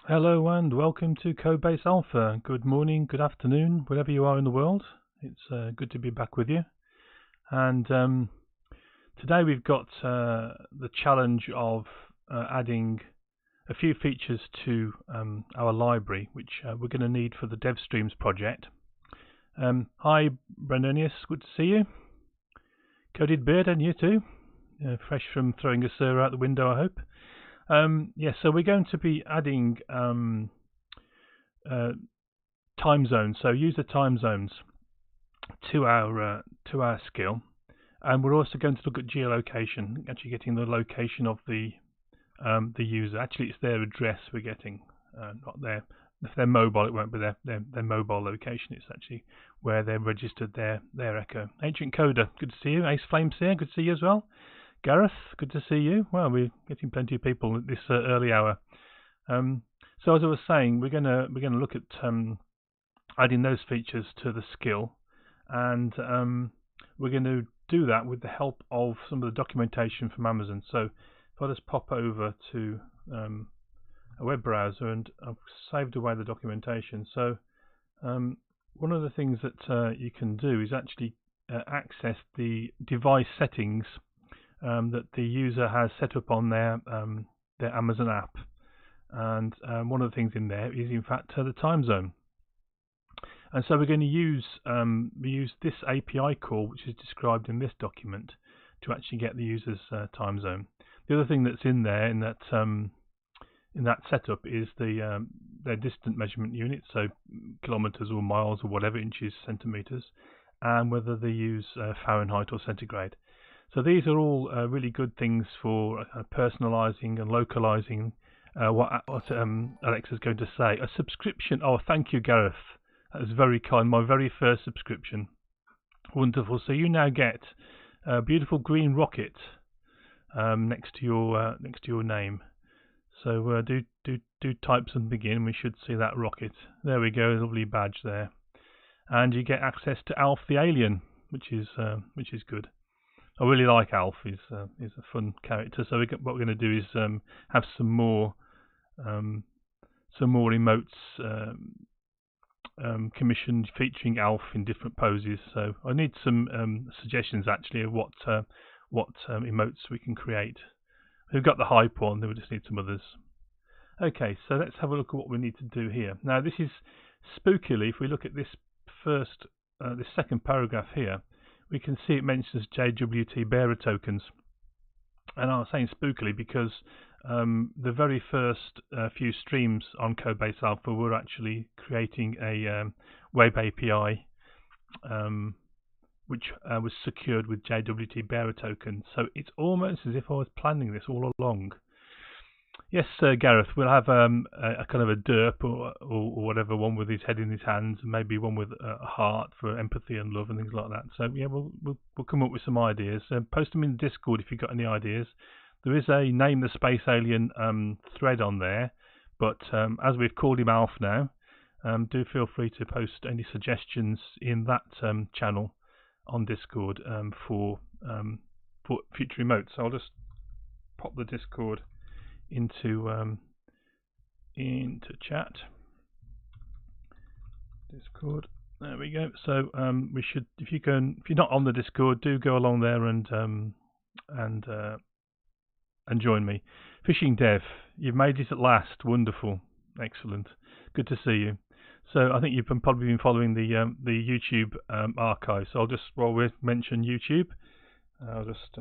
Hello and welcome to Codebase Alpha. Good morning, good afternoon, wherever you are in the world. It's good to be back with you. And today we've got the challenge of adding a few features to our library, which we're going to need for the DevStreams project. Hi, Brandonius, good to see you. Coded Beard, and you too. Fresh from throwing a sir out the window, I hope. Yes, so we're going to be adding time zones, so user time zones to our skill, and we're also going to look at geolocation, actually getting the location of the user. Actually, it's their address we're getting, not their. If they're mobile, it won't be their mobile location. It's actually where they're registered their echo. Ancient Coder, good to see you. Ace Flames here, good to see you as well. Gareth, good to see you. Well, we're getting plenty of people at this early hour. So as I was saying, we're gonna look at adding those features to the skill, and we're going to do that with the help of some of the documentation from Amazon. So if I just pop over to a web browser, and I've saved away the documentation. So one of the things that you can do is actually access the device settings that the user has set up on their Amazon app, and one of the things in there is in fact the time zone. And so we're going to use this API call, which is described in this document, to actually get the user's time zone. The other thing that's in there in that setup is their distant measurement unit, so kilometers or miles or whatever, inches, centimeters, and whether they use Fahrenheit or centigrade. So these are all really good things for personalizing and localizing what Alexa's going to say. A subscription. Oh, thank you, Gareth. That was very kind. My very first subscription. Wonderful. So you now get a beautiful green rocket next to your name. So do type something in. We should see that rocket. There we go. Lovely badge there. And you get access to Alf the alien, which is good. I really like Alf. He's a fun character. So what we're going to do is have some more emotes commissioned featuring Alf in different poses. So I need some suggestions actually of what emotes we can create. We've got the hype one. Then we just need some others. Okay, so let's have a look at what we need to do here. Now this is spookily. If we look at this this second paragraph here, we can see it mentions JWT bearer tokens, and I was saying spookily because the very first few streams on Codebase Alpha were actually creating a web API which was secured with JWT bearer tokens. So it's almost as if I was planning this all along. Yes, Gareth, we'll have a kind of a derp or whatever, one with his head in his hands, and maybe one with a heart for empathy and love and things like that. So yeah, we'll come up with some ideas. Post them in the Discord if you've got any ideas. There is a Name the Space Alien thread on there, but as we've called him Alf now, do feel free to post any suggestions in that channel on Discord for future emotes. So I'll just pop the Discord into chat. Discord. There we go. So we should, if you're not on the Discord, do go along there and join me. Fishing Dev, you've made it at last. Wonderful, excellent, good to see you. So I think you've probably been following the YouTube archive. So I'll just, while we mention YouTube, I'll just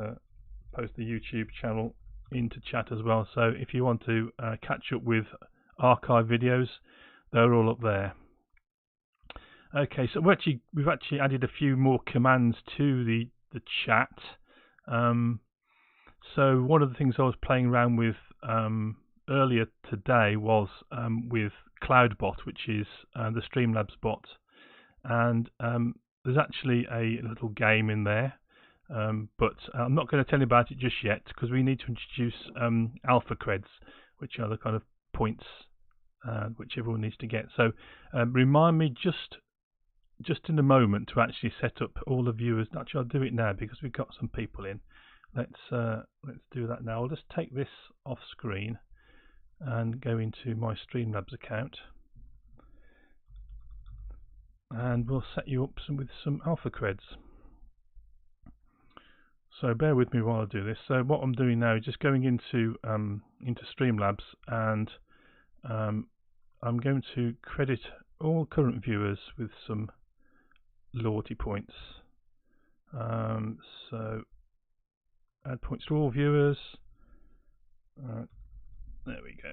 post the YouTube channel into chat as well. So if you want to catch up with archive videos, they're all up there. Okay, so we've actually added a few more commands to the chat. So one of the things I was playing around with earlier today was with CloudBot, which is the Streamlabs bot, and there's actually a little game in there. But I'm not going to tell you about it just yet because we need to introduce alpha creds, which are the kind of points which everyone needs to get. So remind me just in a moment to actually set up all the viewers. Actually, I'll do it now because we've got some people in. Let's do that now. I'll just take this off screen and go into my Streamlabs account, and we'll set you up with some alpha creds. So bear with me while I do this. So what I'm doing now is just going into Streamlabs, and I'm going to credit all current viewers with some loyalty points. So add points to all viewers. There we go.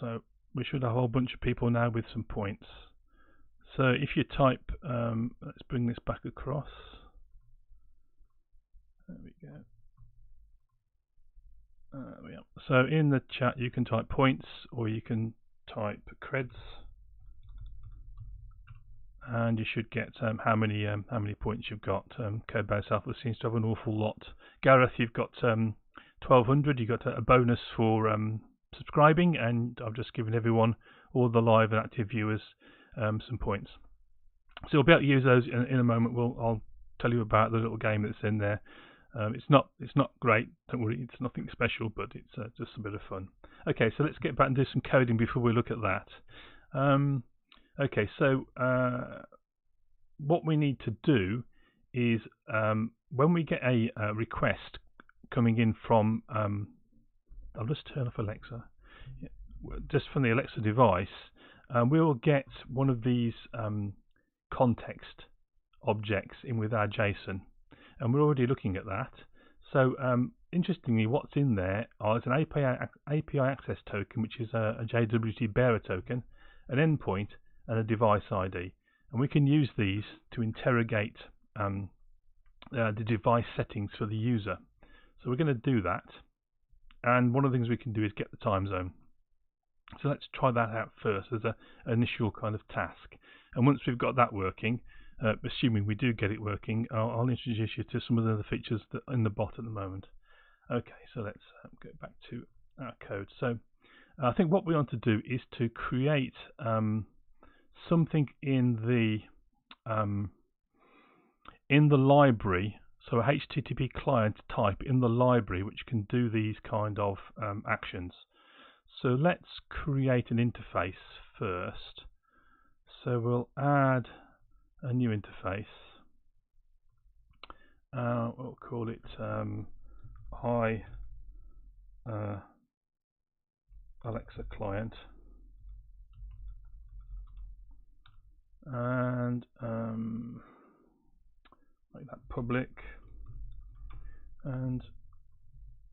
So we should have a whole bunch of people now with some points. So if you type, let's bring this back across. There we go. So in the chat you can type points, or you can type creds, and you should get how many points you've got. Codebase Alpha seems to have an awful lot. Gareth, you've got 1200. You got a bonus for subscribing, and I've just given everyone, all the live and active viewers, some points. So we'll be able to use those in a moment. I'll tell you about the little game that's in there. It's not great, don't worry, it's nothing special, but it's just a bit of fun. Okay, so let's get back and do some coding before we look at that. Okay, so what we need to do is when we get a request coming in from, I'll just turn off Alexa, just from the Alexa device, we will get one of these context objects in with our JSON, and we're already looking at that. So interestingly, what's in there is an API access token, which is a JWT bearer token, an endpoint, and a device ID, and we can use these to interrogate the device settings for the user. So we're going to do that, and one of the things we can do is get the time zone. So let's try that out first as an initial kind of task, and once we've got that working, assuming we do get it working, I'll introduce you to some of the other features that are in the bot at the moment. Okay, so let's go back to our code. So I think what we want to do is to create something in the library, so a HTTP client type in the library which can do these kind of actions. So let's create an interface first. So we'll add a new interface. We'll call it Hi Alexa client, and make that public, and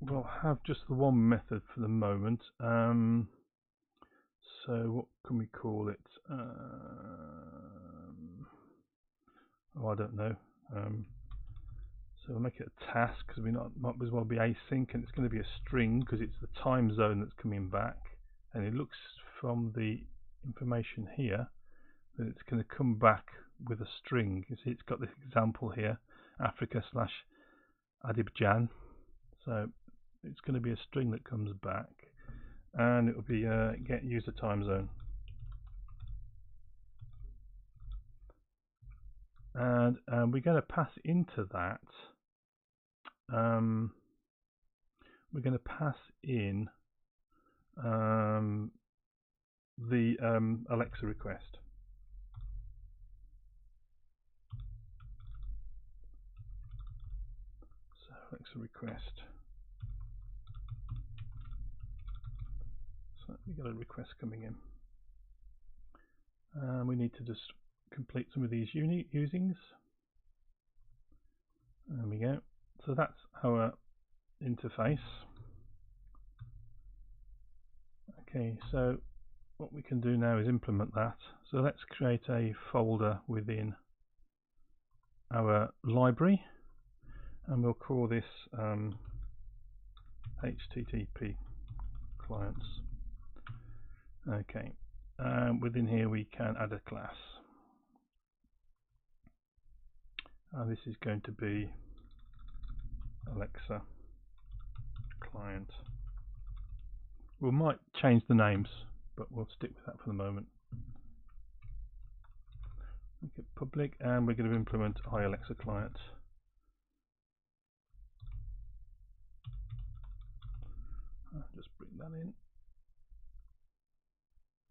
we'll have just the one method for the moment. So what can we call it? Oh, I don't know. So we'll make it a task, because we might as well be async, and it's going to be a string because it's the time zone that's coming back, and it looks from the information here that it's going to come back with a string. You see, it's got this example here, Africa/Adibjan. So it's going to be a string that comes back, and it will be get user time zone. And we're going to pass into that. We're going to pass in the Alexa request. So Alexa request. So we got a request coming in. We need to just complete some of these usings. There we go. So that's our interface. Okay, so what we can do now is implement that. So let's create a folder within our library, and we'll call this HTTP clients. Okay, within here we can add a class. This is going to be Alexa client. We might change the names, but we'll stick with that for the moment. Make it public, and we're going to implement Hi Alexa client. that in.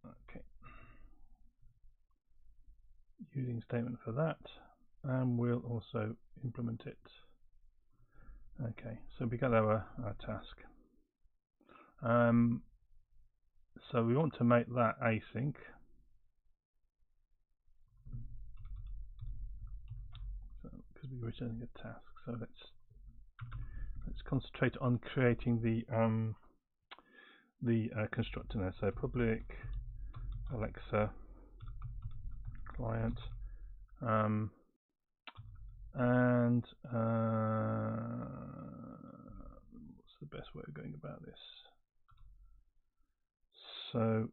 Okay. Using statement for that, and we'll also implement it. Okay, so we got our task. So we want to make that async. So because we're returning a task, so let's concentrate on creating the constructor now. So public Alexa client, and what's the best way of going about this? So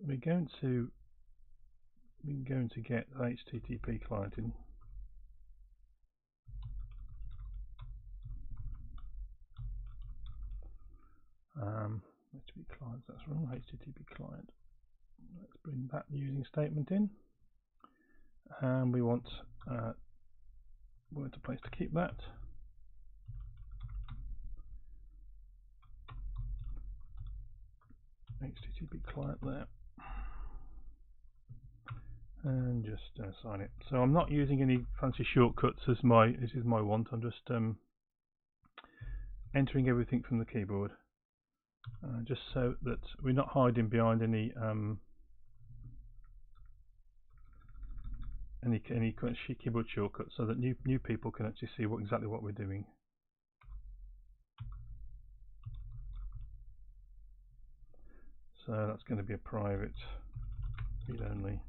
we're going to get the HTTP client in. HTTP clients, that's wrong. HTTP client. Let's bring that using statement in, and we want a place to keep that. HTTP client there, and just sign it. So I'm not using any fancy shortcuts as this is my want. I'm just entering everything from the keyboard, just so that we're not hiding behind any keyboard shortcuts, so that new people can actually see exactly what we're doing. So that's going to be a private read only.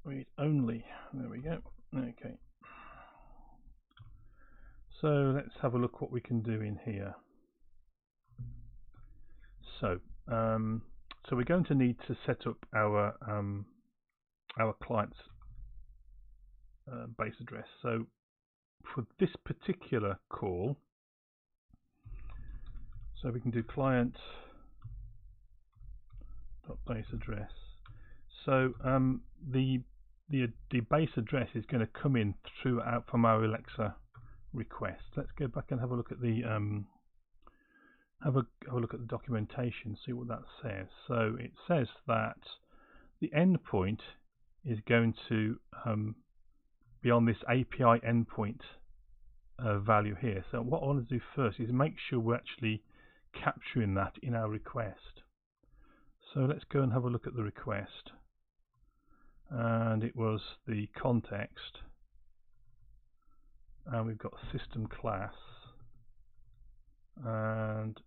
Read only. There we go. Okay. So let's have a look what we can do in here. So so we're going to need to set up our client's base address. So for this particular call, so we can do client base address. So the base address is going to come in from our Alexa request. Let's go back and have a look at the have a look at the documentation, see what that says. So it says that the endpoint is going to be on this API endpoint value here. So what I want to do first is make sure we're actually capturing that in our request. So let's go and have a look at the request, and it was the context, and we've got system class and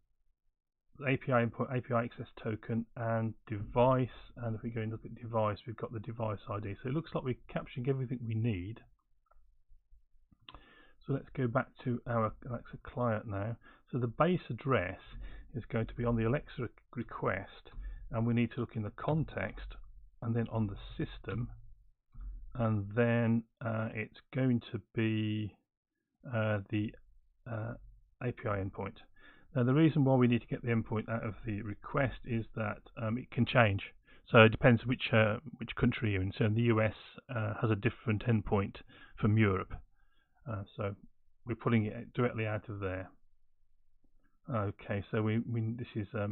API input, API access token, and device. And if we go and look at device, we've got the device ID. So it looks like we're capturing everything we need. So let's go back to our Alexa client now. So the base address is going to be on the Alexa request, and we need to look in the context and then on the system, and then it's going to be the API endpoint. Now the reason why we need to get the endpoint out of the request is that it can change. So it depends which country you're in. So the US has a different endpoint from Europe. So we're pulling it directly out of there. Okay, so this is I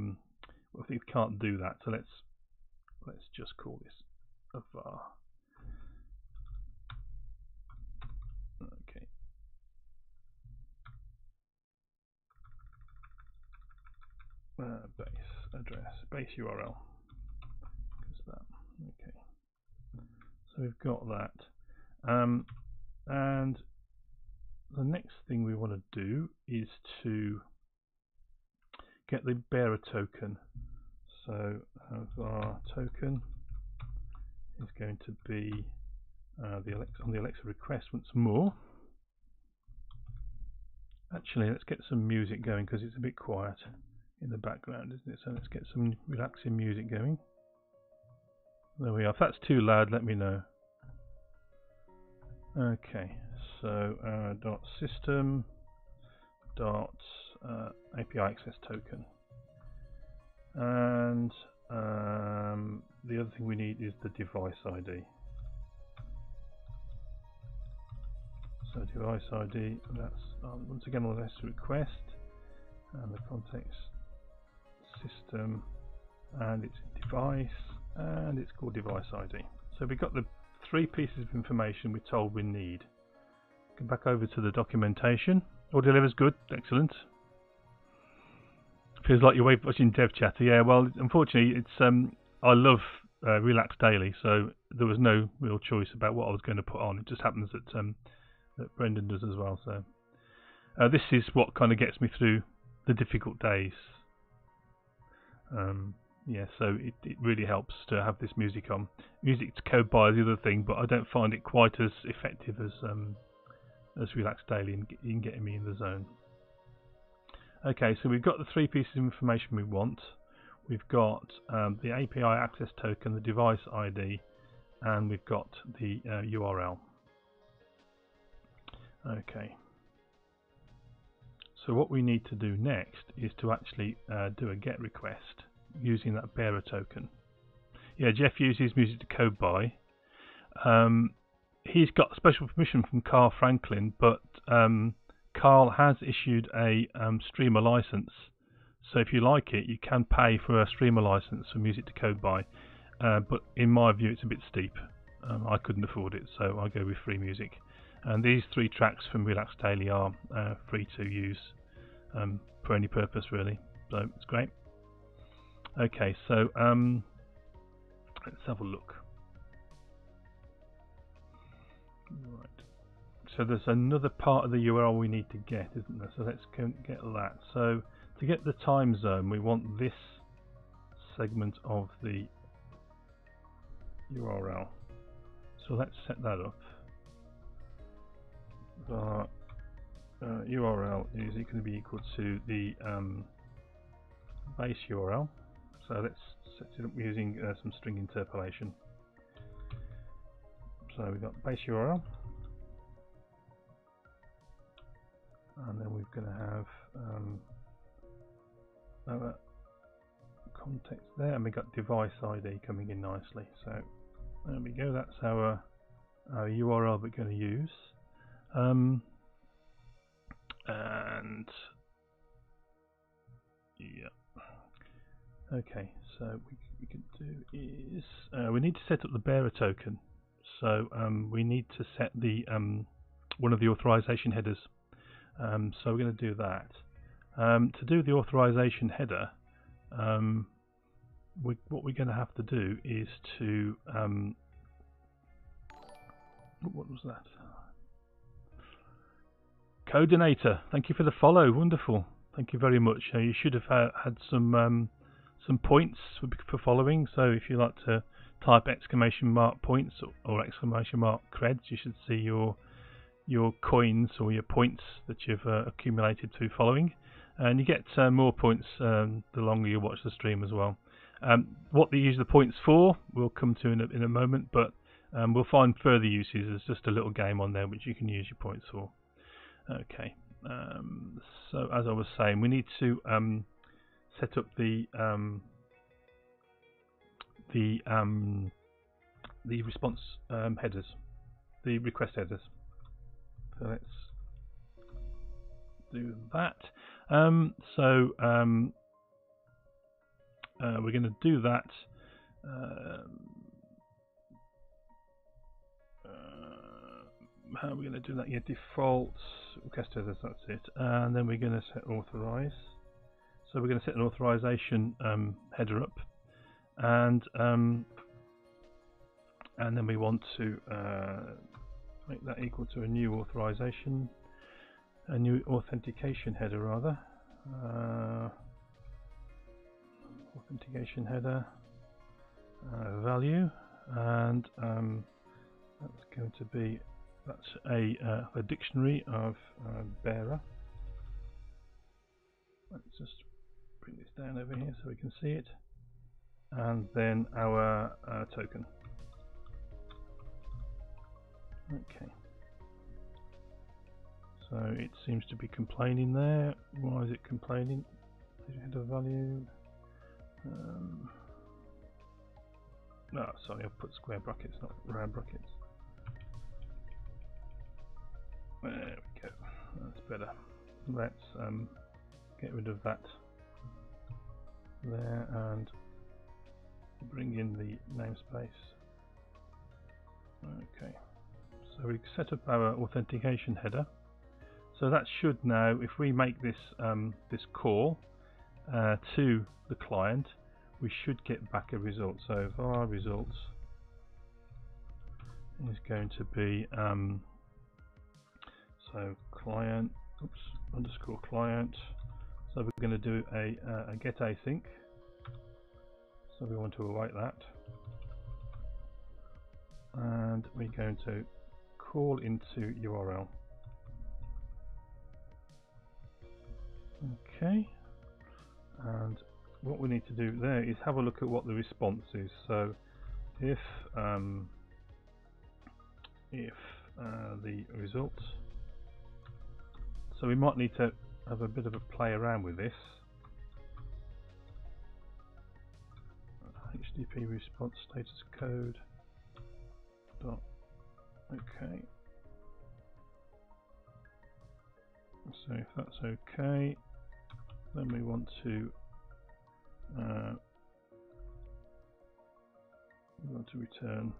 think we can't do that. So let's just call this a var. Okay. Base address, base URL. Okay. So we've got that, and the next thing we want to do is to get the bearer token. So var token is going to be on the Alexa request once more. Actually, let's get some music going because it's a bit quiet in the background, isn't it? So let's get some relaxing music going. There we are. If that's too loud, let me know. Okay, so dot system dot API access token, and the other thing we need is the device ID. So device ID, that's once again on the request, and the context system, and it's device, and it's called device ID. So we've got the 3 pieces of information we're told we need. Go back over to the documentation. Audio level is good, excellent. Feels like you're watching Dev Chatter. Yeah, well, unfortunately, it's I love Relax Daily, so there was no real choice about what I was going to put on. It just happens that Brendan does as well. So this is what kind of gets me through the difficult days. Yeah, so it really helps to have this music on. Music to code by is the other thing, but I don't find it quite as effective as Relax Daily in getting me in the zone. Okay, so we've got the 3 pieces of information we want. We've got the API access token, the device ID, and we've got the URL. Okay. So what we need to do next is to actually do a GET request using that bearer token. Yeah, Jeff uses music to code by. He's got special permission from Carl Franklin, but Carl has issued a streamer license. So if you like it, you can pay for a streamer license for music to code by. But in my view, it's a bit steep. I couldn't afford it, so I go with free music. And these 3 tracks from Relax Daily are free to use for any purpose, really. So it's great. Okay, so let's have a look. Right. So there's another part of the URL we need to get, isn't there? So let's get that. So to get the time zone, we want this segment of the URL. So let's set that up. URL is going to be equal to the base URL. So let's set it up using some string interpolation. So we've got base URL, and then we're going to have our context there, and we've got device ID coming in nicely. So there we go. That's our URL we're going to use. And yeah, okay, so what we can do is we need to set up the bearer token. So we need to set the one of the authorization headers. So we're going to do that. To do the authorization header, what we're going to have to do is to what was that? Codeinator, thank you for the follow. Wonderful, thank you very much. You should have had some points for following. So if you like to type exclamation mark points or exclamation mark creds, you should see your coins or your points that you've accumulated through following, and you get more points the longer you watch the stream as well. What they use the points for we'll come to in a moment, but we'll find further uses. There's just a little game on there which you can use your points for. Okay, so as I was saying, we need to set up the response headers, the request headers. So let's do that. We're going to do that. How are we going to do that? Yeah, default request headers, that's it. And then we're going to set authorize. So we're going to set an authorization header up, and then we want to make that equal to a new authentication header rather. Authentication header value, and that's going to be a dictionary of bearer. Let's just bring this down over here so we can see it, and then our token. Okay, so it seems to be complaining there. Why is it complaining? Header value. No, sorry, I've put square brackets, not round brackets. There we go. That's better. Let's get rid of that there and bring in the namespace. Okay, so we set up our authentication header. So that should now, if we make this this call to the client, we should get back a result. So var results is going to be so client underscore client. So we're going to do a get async. So we want to await that, and we're going to call into URL. Okay, and what we need to do there is have a look at what the response is. So if the results, so we might need to have a bit of a play around with this. HTTP response status code dot, okay, so if that's okay, then we want to return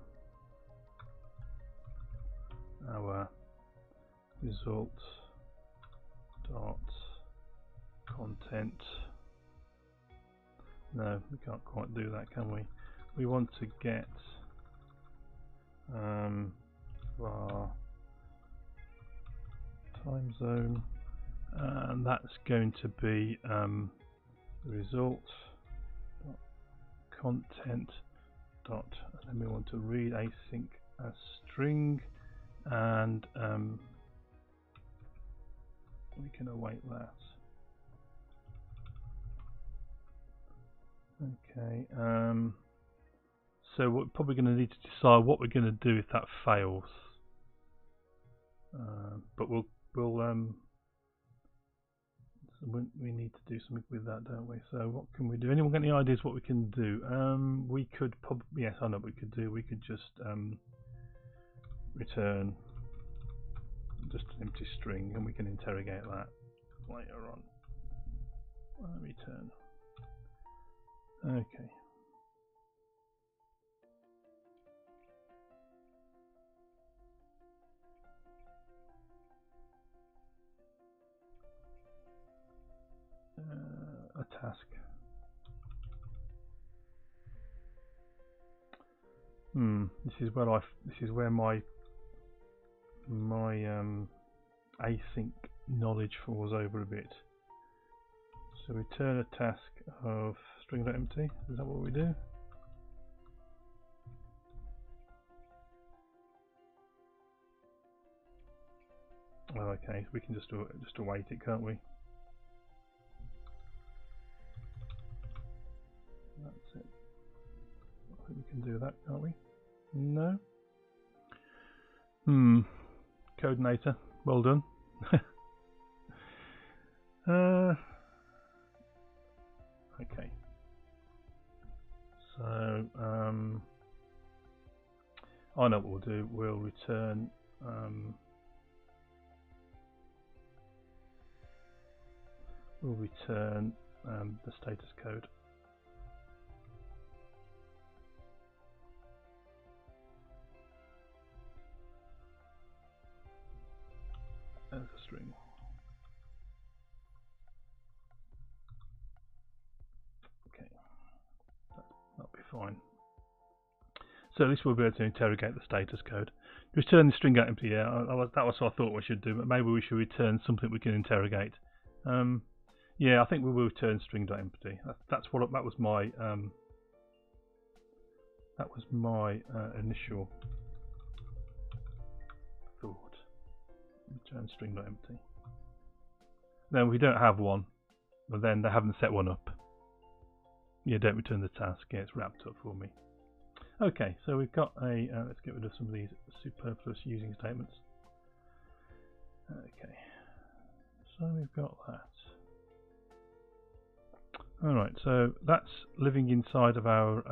our results dot content. No, we can't quite do that, can we? We want to get var time zone, and that's going to be results dot content dot, and then we want to read async as string, and we can await that. Okay, so we're probably going to need to decide what we're going to do if that fails, but we need to do something with that, don't we? So what can we do? Anyone got any ideas what we can do? We could probably, yes, I know what we could do. We could just return just an empty string, and we can interrogate that later on. Return. Okay. A task. This is where my async knowledge falls over a bit. So return a task of string.empty. Is that what we do? Oh, okay. We can just await it, can't we? That's it. I think we can do that, can't we? No. Codeinator, well done. Okay. So I know what we'll do. We'll return the status code. As a string. Okay, that'll be fine. So at least we'll be able to interrogate the status code. Return the string out empty. Yeah, that was what I thought we should do, but maybe we should return something we can interrogate. Yeah, I think we will return string.empty. That was my initial thought. Return string.empty. Then we don't have one, but then they haven't set one up. Yeah, don't return the task. Yeah, it's wrapped up for me. Okay, so we've got a. Let's get rid of some of these superfluous using statements. Okay, so we've got that. All right, so that's living inside of our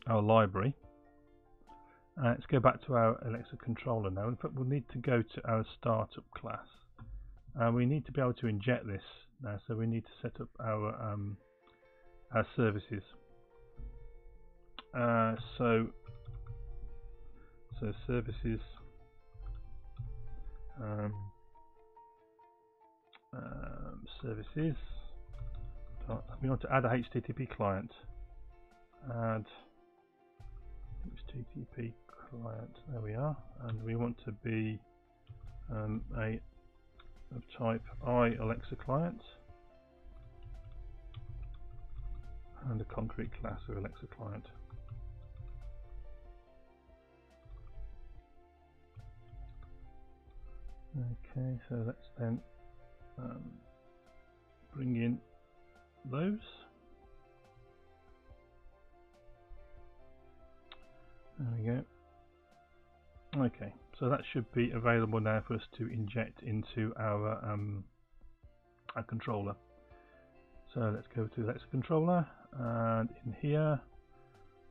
library. Let's go back to our Alexa controller now. In fact, we'll need to go to our startup class. We need to be able to inject this now, so we need to set up our services. So services. Services. We want to add a HTTP client. Add HTTP client. There we are, and we want to be a of type Alexa client and a concrete class of Alexa client. Okay, so let's then bring in those. There we go. Okay, so that should be available now for us to inject into our controller. So let's go to Alexa controller, and in here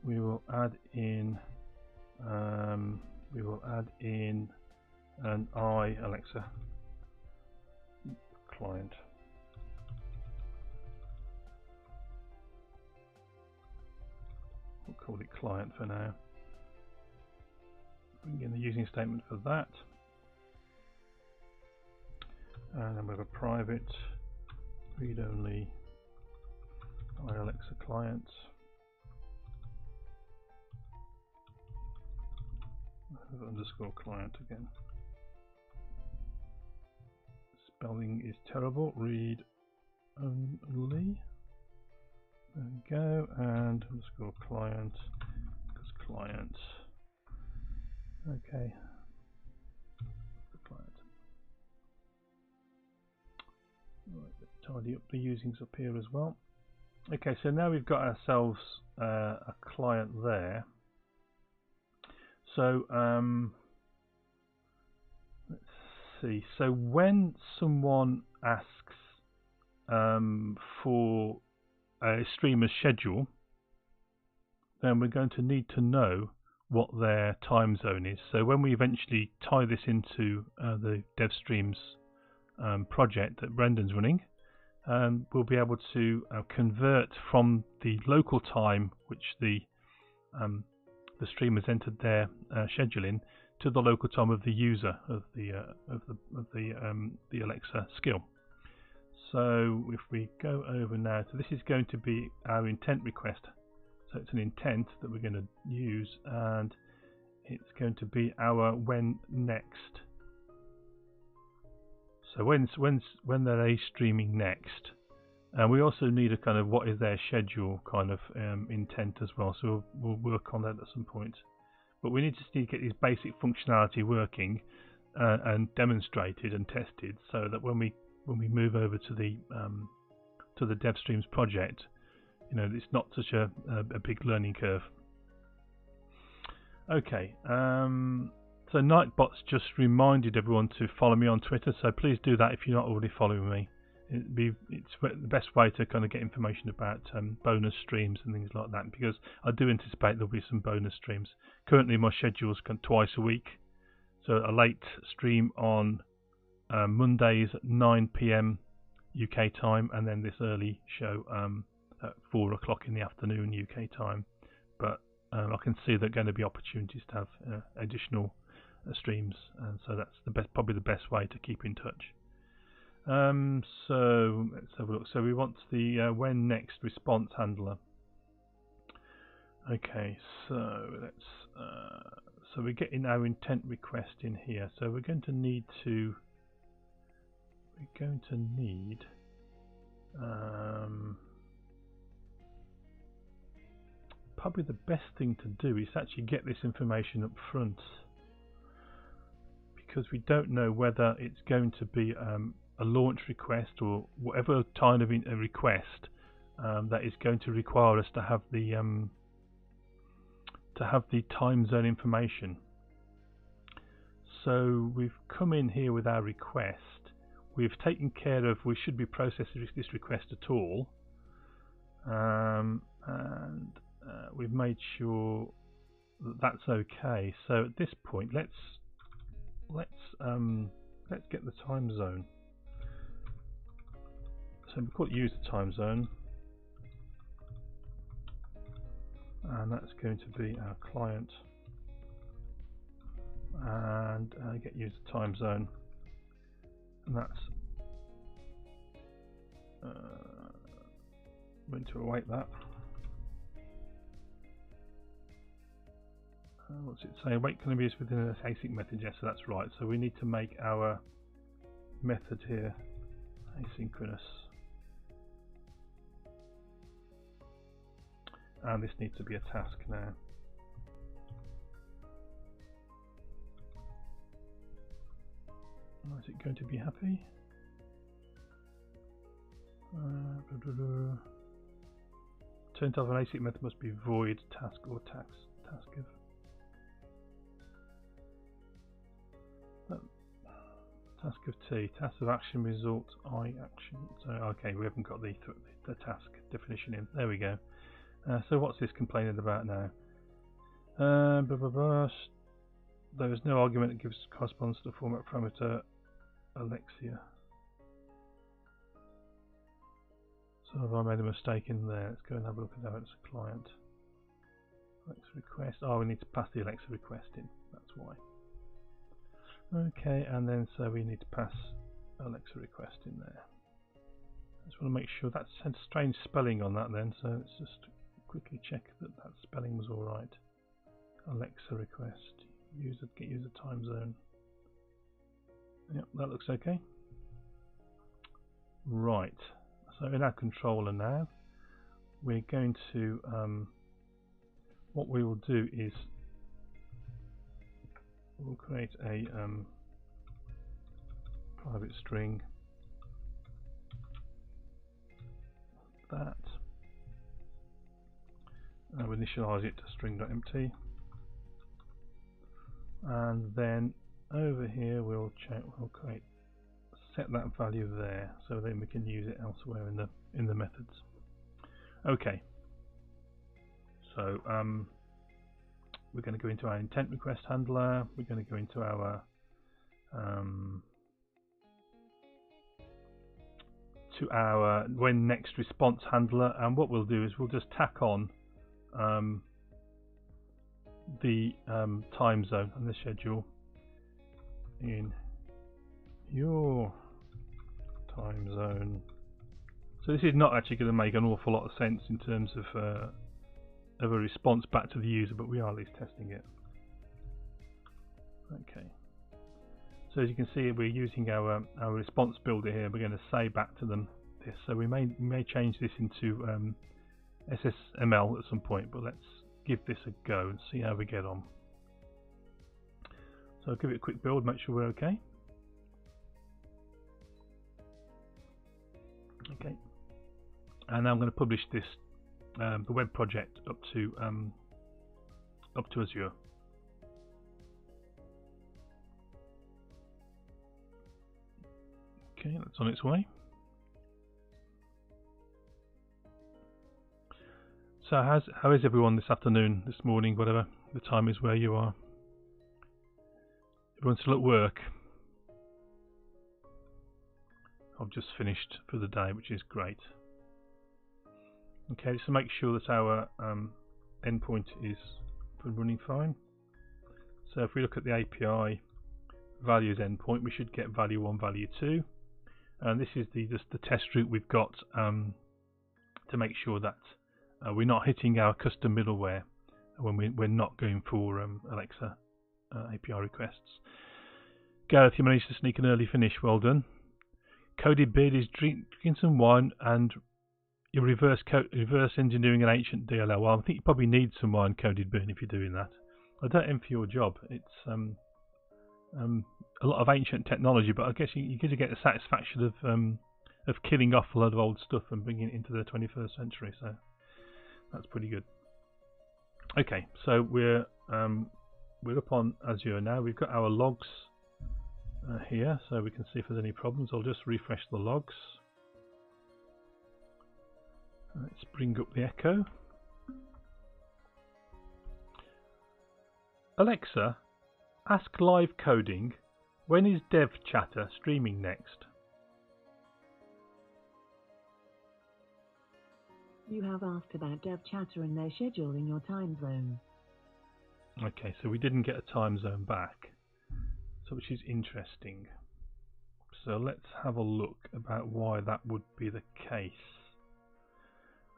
we will add in an Alexa client. We'll call it client for now. Bring in the using statement for that, and then we have a private read-only Alexa client. Underscore client again. Spelling is terrible. Read only. There we go. And underscore client. Because client. Okay. Client. Right, let's tidy up the usings up here as well. Okay, so now we've got ourselves a client there. So let's see. So when someone asks for a streamer's schedule, then we're going to need to know what their time zone is. So when we eventually tie this into the DevStreams project that Brendan's running, we'll be able to convert from the local time which the streamers entered their schedule in to the local time of the user of the Alexa skill. So if we go over now, so this is going to be our intent request. So it's an intent that we're going to use, and it's going to be our when next. So when they're they streaming next, and we also need a kind of what is their schedule kind of intent as well. So we'll work on that at some point. But we need to get this basic functionality working and demonstrated and tested, so that when we move over to the DevStreams project, you know, it's not such a big learning curve. Okay. So Nightbot's just reminded everyone to follow me on Twitter, so please do that if you're not already following me. It's the best way to kind of get information about bonus streams and things like that, because I do anticipate there'll be some bonus streams. Currently my schedule's twice a week, so a late stream on Mondays at 9 PM UK time, and then this early show at 4 o'clock in the afternoon UK time. But I can see there are going to be opportunities to have additional streams, and so that's probably the best way to keep in touch. So let's have a look. So we want the when next response handler. Okay, so let's so we're getting our intent request in here. So we're going to need probably the best thing to do is actually get this information up front, because we don't know whether it's going to be a launch request or whatever kind of a request that is going to require us to have the time zone information. So we've come in here with our request. We've taken care of, we should be processing this request at all, and we've made sure that that's okay. So at this point, let's get the time zone. So we call it use the time zone, and that's going to be our client, and get use the time zone, and that's going to await that. What's it say? Wait can be used within an async method. Yes, so that's right. So we need to make our method here asynchronous, and this needs to be a task now. Is it going to be happy? Turn to an async method must be void task or task if. Task of T, task of action result I action. So okay, we haven't got the task definition in. There we go. So what's this complaining about now? Blah, blah, blah. There is no argument that gives corresponds to the format parameter Alexia. So have I made a mistake in there? Let's go and have a look at how it's a client. Alexa request. Oh, we need to pass the Alexa request in. That's why. Okay, and then so we need to pass Alexa request in there. I just want to make sure that's a strange spelling on that then, so let's just quickly check that that spelling was alright. Alexa request, get user time zone. Yep, that looks okay. Right, so in our controller now, we're going to, what we will do is we'll create a private string that, and we'll initialize it to string.empty, and then over here we'll set that value there, so then we can use it elsewhere in the methods. Okay, so we're going to go into our intent request handler. We're going to go into our when next response handler, and what we'll do is we'll just tack on the time zone and the schedule in your time zone. So this is not actually going to make an awful lot of sense in terms of a response back to the user, but we are at least testing it. Okay, so as you can see, we're using our response builder here. We're going to say back to them this, so we may change this into SSML at some point, but let's give this a go and see how we get on. So I'll give it a quick build, make sure we're okay. Okay, and now I'm going to publish this the web project up to Azure. Okay, that's on its way. So how is everyone this afternoon, this morning, whatever the time is where you are? Everyone's still at work. I've just finished for the day, which is great. Okay, so make sure that our endpoint is up and running fine. So if we look at the API values endpoint, we should get value 1, value 2, and this is just the test route we've got to make sure that we're not hitting our custom middleware when we're not going for Alexa API requests. Gareth, you managed to sneak an early finish. Well done. Coded Beard is drinking some wine and you're reverse engineering an ancient DLL. Well, I think you probably need some wine, Coded Beard, if you're doing that. I don't envy your job. It's a lot of ancient technology, but I guess you get to get the satisfaction of killing off a lot of old stuff and bringing it into the 21st century. So that's pretty good. Okay, so we're up on Azure now. We've got our logs here, so we can see if there's any problems. I'll just refresh the logs. Let's bring up the echo. Alexa, ask live coding, when is dev chatter streaming next? You have asked about dev chatter and their schedule in your time zone. Okay, so we didn't get a time zone back, so which is interesting. So let's have a look about why that would be the case.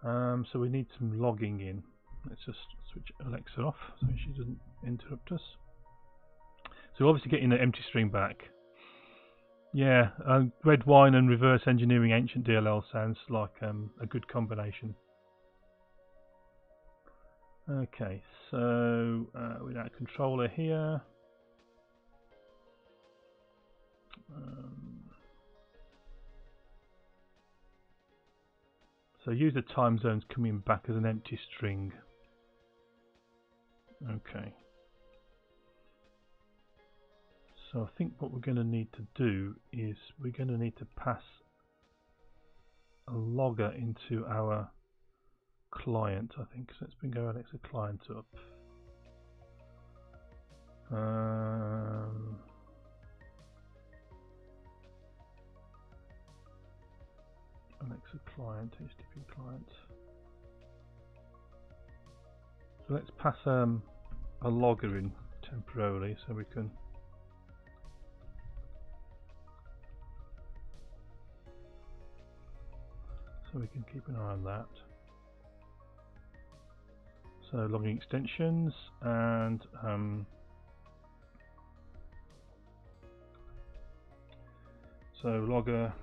So we need some logging in. Let's just switch Alexa off so she doesn't interrupt us. So we're obviously getting an empty string back. Yeah, red wine and reverse engineering ancient DLL sounds like a good combination. Okay, so without a controller here. So user time zones coming back as an empty string. Okay. So I think what we're going to need to do is we're going to need to pass a logger into our client, I think. So let's bring our Alexa client up. Alexa client, HTTP client. So let's pass a logger in temporarily so we can keep an eye on that. So logging extensions and so logger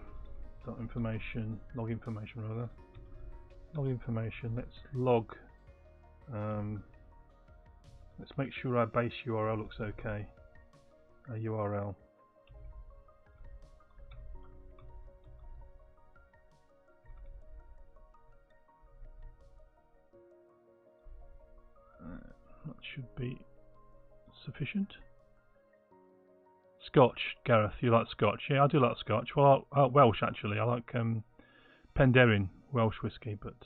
dot information, log information rather. Log information. Let's log. Let's make sure our base URL looks okay. A URL. That should be sufficient. Scotch, Gareth, you like Scotch? Yeah, I do like Scotch. Well, Welsh actually. I like Penderyn Welsh whiskey, but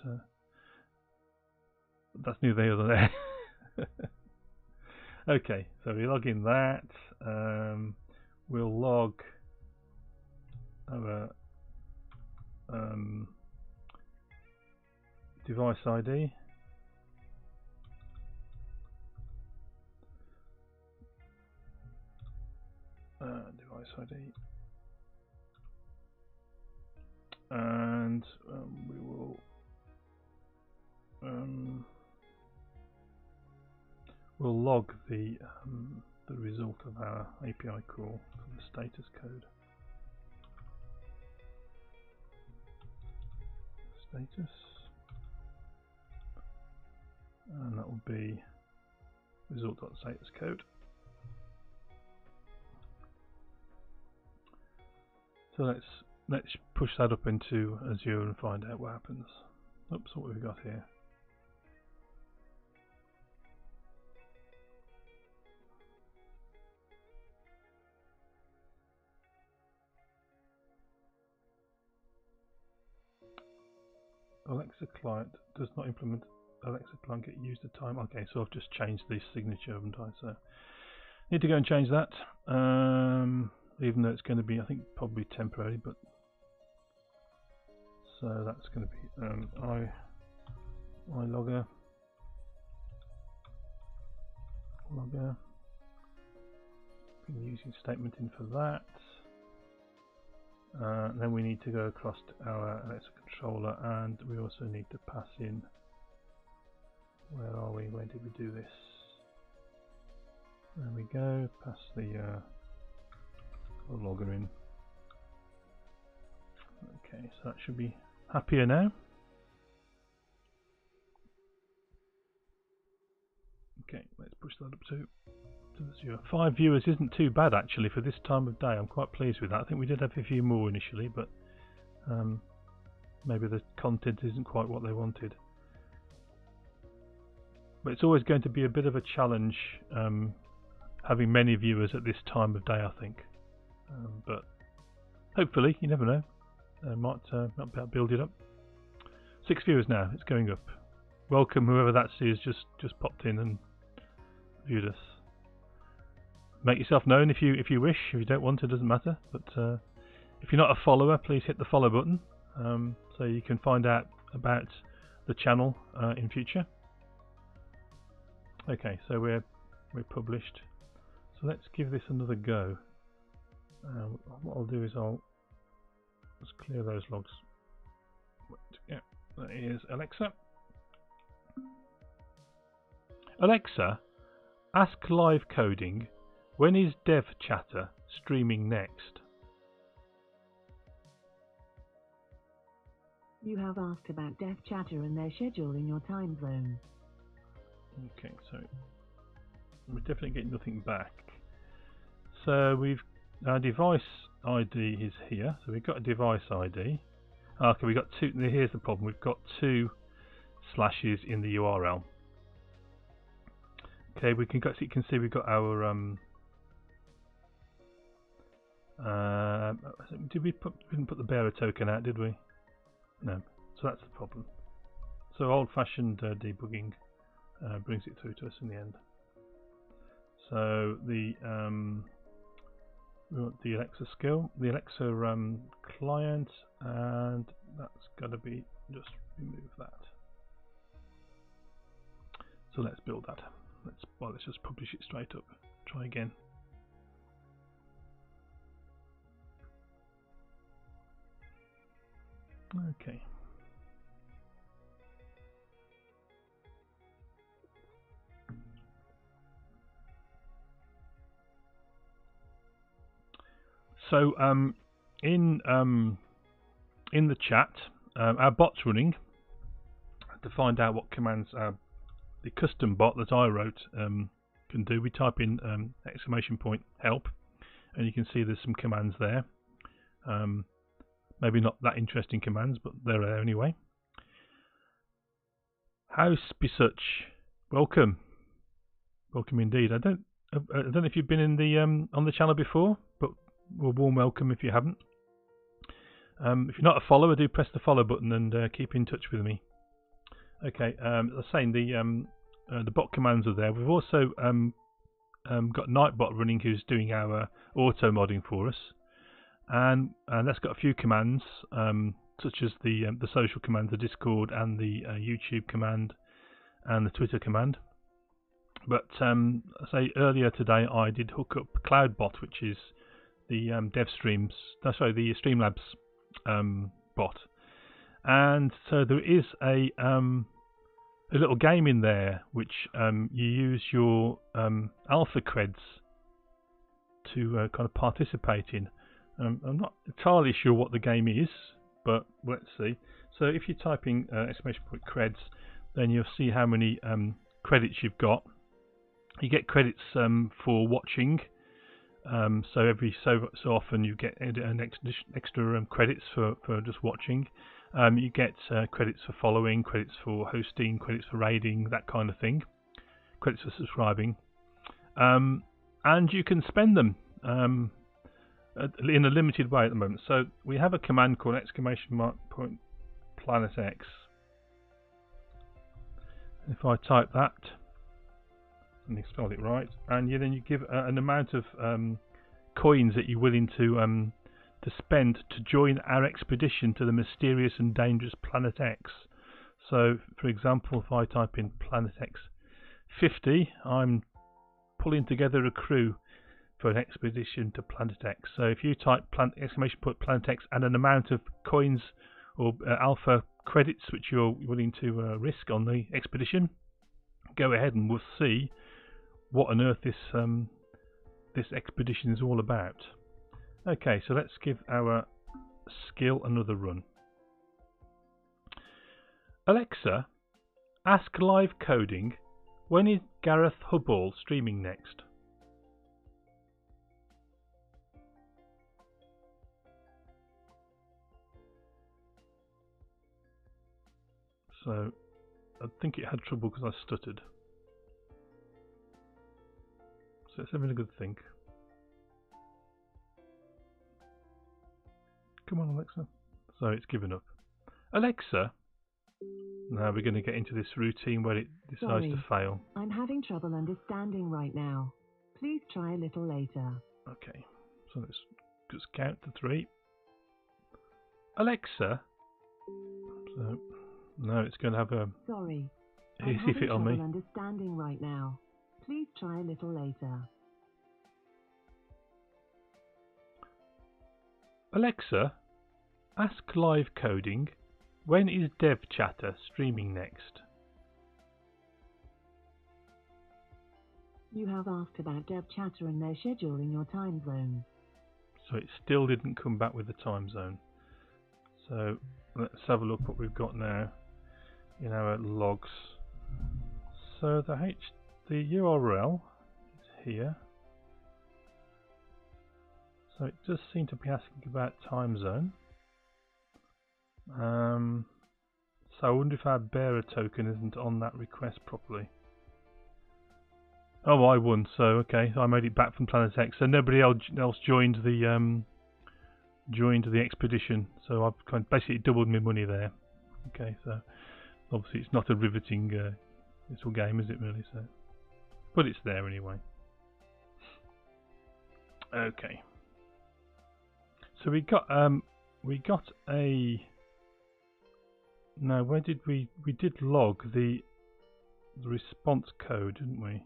that's neither here nor there. Okay, so we log in that. We'll log our device ID. Device ID, and we will we'll log the result of our API call for the status code. Status, and that will be result.status code. So let's push that up into Azure and find out what happens. Oops, what we've got here. Alexa client does not implement Alexa client get used at time. Okay, so I've just changed the signature, haven't I? So need to go and change that. Even though it's going to be, I think, probably temporary, but so that's going to be logger. Been using statement in for that. Then we need to go across to our Alexa controller, and we also need to pass in. Where are we? Where did we do this? There we go. Pass the logger in. Okay, so that should be happier now. Okay, let's push that up to Azure. 5 viewers isn't too bad actually for this time of day. I'm quite pleased with that. I think we did have a few more initially, but maybe the content isn't quite what they wanted. But it's always going to be a bit of a challenge having many viewers at this time of day, I think. But hopefully, you never know, might be able to build it up. 6 viewers now, it's going up. Welcome whoever that is just popped in and viewed us. Make yourself known if you wish. If you don't want to, doesn't matter. But if you're not a follower, please hit the follow button so you can find out about the channel in future. Okay, so we're published. So let's give this another go. What I'll do is I'll just clear those logs. Yeah, that is Alexa. Alexa, ask live coding, when is dev chatter streaming next? You have asked about dev chatter and their schedule in your time zone. Okay, so we're definitely getting nothing back. So our device ID is here. So we've got a device ID. Okay, we've got two. Here's the problem. We've got two slashes in the URL. Okay, so you can see we've got our we didn't put the bearer token out, did we? No. So that's the problem. So old-fashioned debugging brings it through to us in the end. So we want the Alexa skill, the Alexa client, and that's got to be just remove that. So let's build that. Let's just publish it straight up. Try again. Okay. So in the chat, our bot's running. To find out what commands the custom bot that I wrote can do, we type in !help, and you can see there's some commands there. Maybe not that interesting commands, but they're there anyway. House be such, welcome indeed. I don't know if you've been in the on the channel before, but a warm welcome if you haven't. If you're not a follower, do press the follow button and keep in touch with me. Okay, as I was saying, the bot commands are there. We've also got Nightbot running, who's doing our auto modding for us, and that's got a few commands, such as the social commands, the Discord and the YouTube command and the Twitter command. But I say earlier today I did hook up CloudBot, which is the the Streamlabs bot, and so there is a little game in there which you use your alpha creds to kind of participate in. I'm not entirely sure what the game is, but let's see. So if you type in !creds, then you'll see how many credits you've got. You get credits for watching. So every so often you get an extra credits for just watching. You get credits for following, credits for hosting, credits for raiding, that kind of thing. Credits for subscribing. And you can spend them in a limited way at the moment. So we have a command called !planetx. If I type that, and you spell it right, and then you give an amount of coins that you're willing to spend to join our expedition to the mysterious and dangerous Planet X. So, for example, if I type in Planet X 50, I'm pulling together a crew for an expedition to Planet X. So if you type Planet X and an amount of coins or alpha credits which you're willing to risk on the expedition, go ahead and we'll see what on earth this expedition is all about. Okay, so let's give our skill another run. Alexa, ask live coding, when is Gareth Hubball streaming next? So I think it had trouble because I stuttered. So it's having a good think. Come on, Alexa. So it's given up. Alexa, now we're going to get into this routine where it decides to fail. I'm having trouble understanding right now. Please try a little later. Okay, so let's just count to 3. Alexa, so No, it's going to have a Sorry, I'm hissy having fit on trouble me. understanding right now. Please try a little later. Alexa, ask live coding, when is Dev Chatter streaming next? You have asked about Dev Chatter and their schedule in your time zone. So it still didn't come back with the time zone. So let's have a look what we've got now in our logs. So the URL is here. So it does seem to be asking about time zone. So I wonder if our bearer token isn't on that request properly. Oh, I won. So okay, I made it back from Planet X. So nobody else joined the expedition. So I've kind of basically doubled my money there. Okay, so obviously it's not a riveting little game, is it really? So, but it's there anyway. Okay. So we got a. No, where did we did log the response code, didn't we?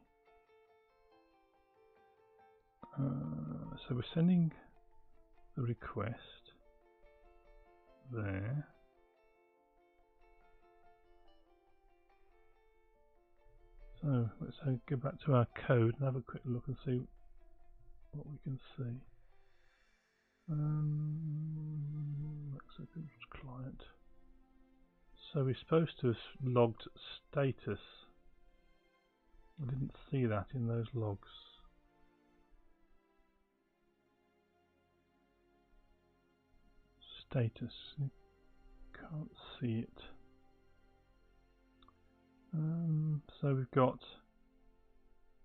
So we're sending the request there. So let's go back to our code and have a quick look and see what we can see. Client. So we're supposed to have logged status. I didn't see that in those logs. Status. Can't see it. So we've got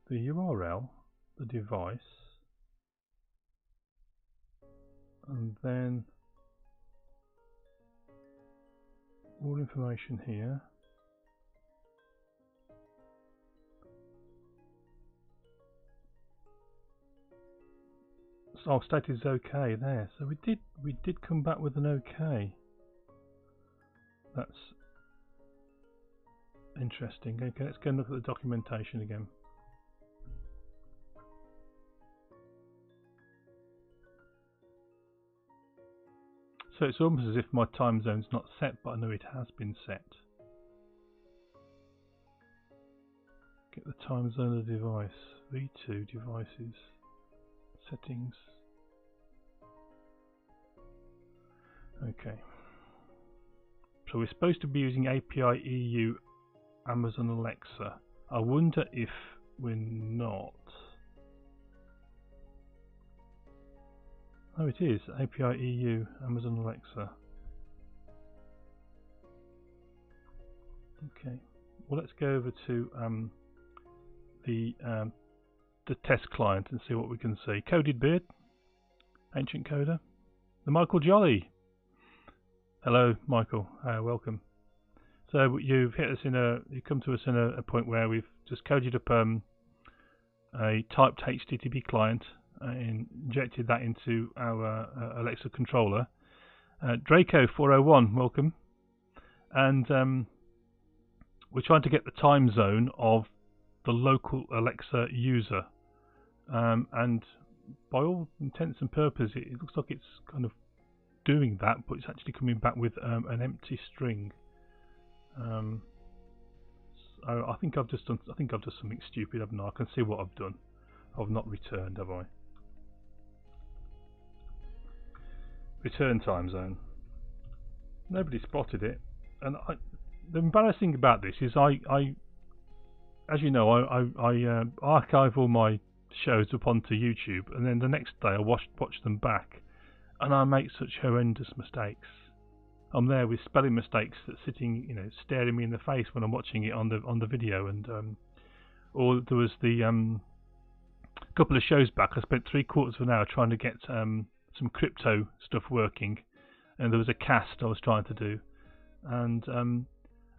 the URL, the device, and then all information here. So status is okay there. So we did come back with an okay. That's interesting. Okay, let's go and look at the documentation again. So it's almost as if my time zone's not set, but I know it has been set. Get the time zone of the device. V2 devices. Settings. Okay. So we're supposed to be using API EU Amazon Alexa. I wonder if we're not. Oh, it is API EU Amazon Alexa. Okay. Well, let's go over to the test client and see what we can see. Coded Beard, Ancient Coder, the Michael Jolly. Hello, Michael. Welcome. So you've hit us you come to us in a point where we've just coded up a typed HTTP client and injected that into our Alexa controller. Draco401, welcome. And we're trying to get the time zone of the local Alexa user. And by all intents and purposes, it looks like it's kind of doing that, but it's actually coming back with an empty string. So I think I've just done something stupid, haven't I? I can see what I've done. I've not returned, have I? Return time zone. Nobody spotted it, and the embarrassing about this is as you know, I archive all my shows up onto YouTube, and then the next day I watch them back, and I make such horrendous mistakes. I'm there with spelling mistakes that's sitting, staring me in the face when I'm watching it on the video, and or there was the couple of shows back, I spent 3/4 of an hour trying to get some crypto stuff working, and there was a cast I was trying to do, and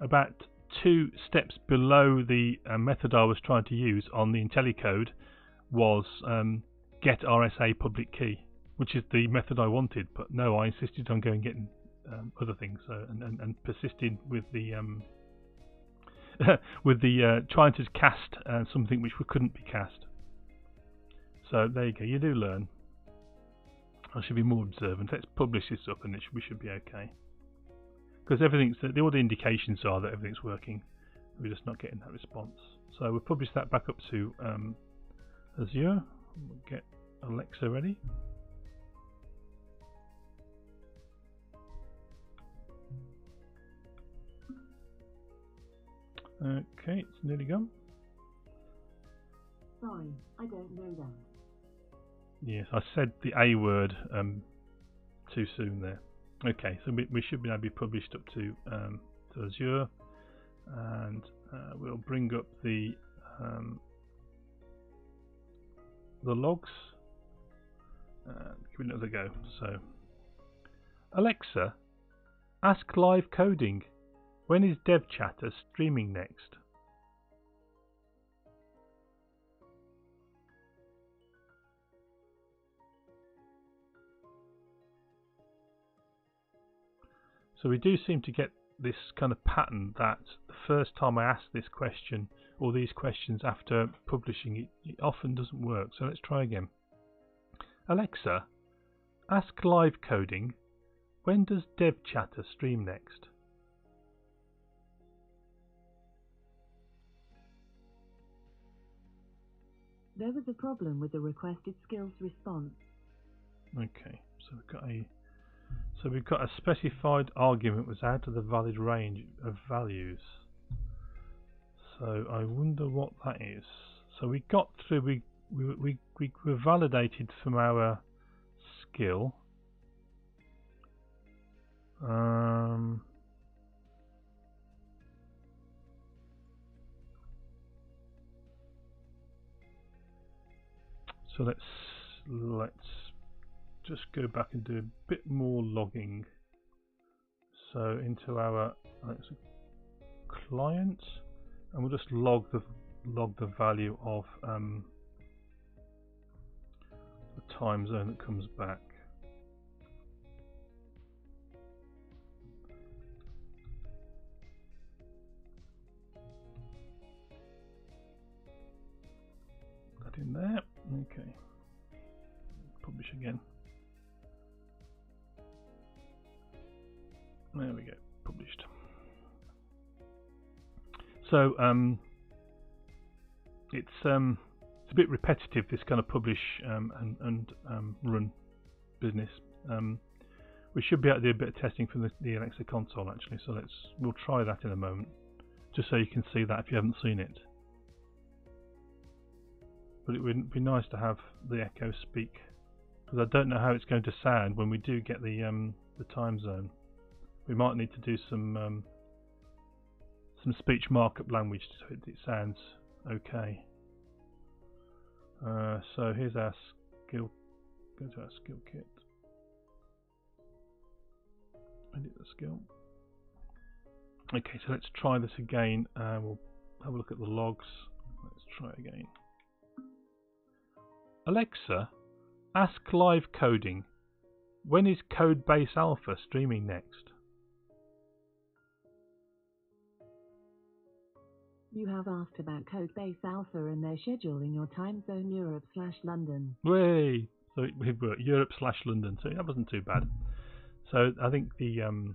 about 2 steps below the method I was trying to use on the IntelliCode was get RSA public key, which is the method I wanted, but no, I insisted on going getting other things. So and persisting with the with the trying to cast something which couldn't be cast. So there you go. You do learn. I should be more observant. Let's publish this up, and we should be okay. Because all the indications are that everything's working. We're just not getting that response. So we'll publish that back up to Azure. We'll get Alexa ready. Okay, it's nearly gone. Sorry, I don't know that. Yes, I said the A word too soon there. Okay, so we should be now be published up to Azure, and we'll bring up the logs. Give it another go. So, Alexa, ask live coding. When is Dev Chatter streaming next? So we do seem to get this kind of pattern that the first time I ask this question or these questions after publishing it often doesn't work. So let's try again. Alexa, ask live coding, when does Dev Chatter stream next? There was a problem with the requested skills response. Okay, so we've got a specified argument was out of the valid range of values. So I wonder what that is. So we got through. We were validated from our skill. So let's just go back and do a bit more logging. So into our client, and we'll just log the value of the time zone that comes back. That in there. Okay. Publish again. There we go, published. So it's a bit repetitive, this kind of publish and run business. We should be able to do a bit of testing from the Alexa console actually. So we'll try that in a moment, just so you can see that if you haven't seen it. But it would be nice to have the echo speak, because I don't know how it's going to sound when we do get the time zone. We might need to do some speech markup language so it sounds okay. So here's our skill. Go to our skill kit. Edit the skill. Okay, so let's try this again. We'll have a look at the logs. Let's try again. Alexa, ask live coding. When is Codebase Alpha streaming next? You have asked about Codebase Alpha and their schedule in your time zone Europe/London. Way! So we've got Europe/London, so that wasn't too bad. So I think the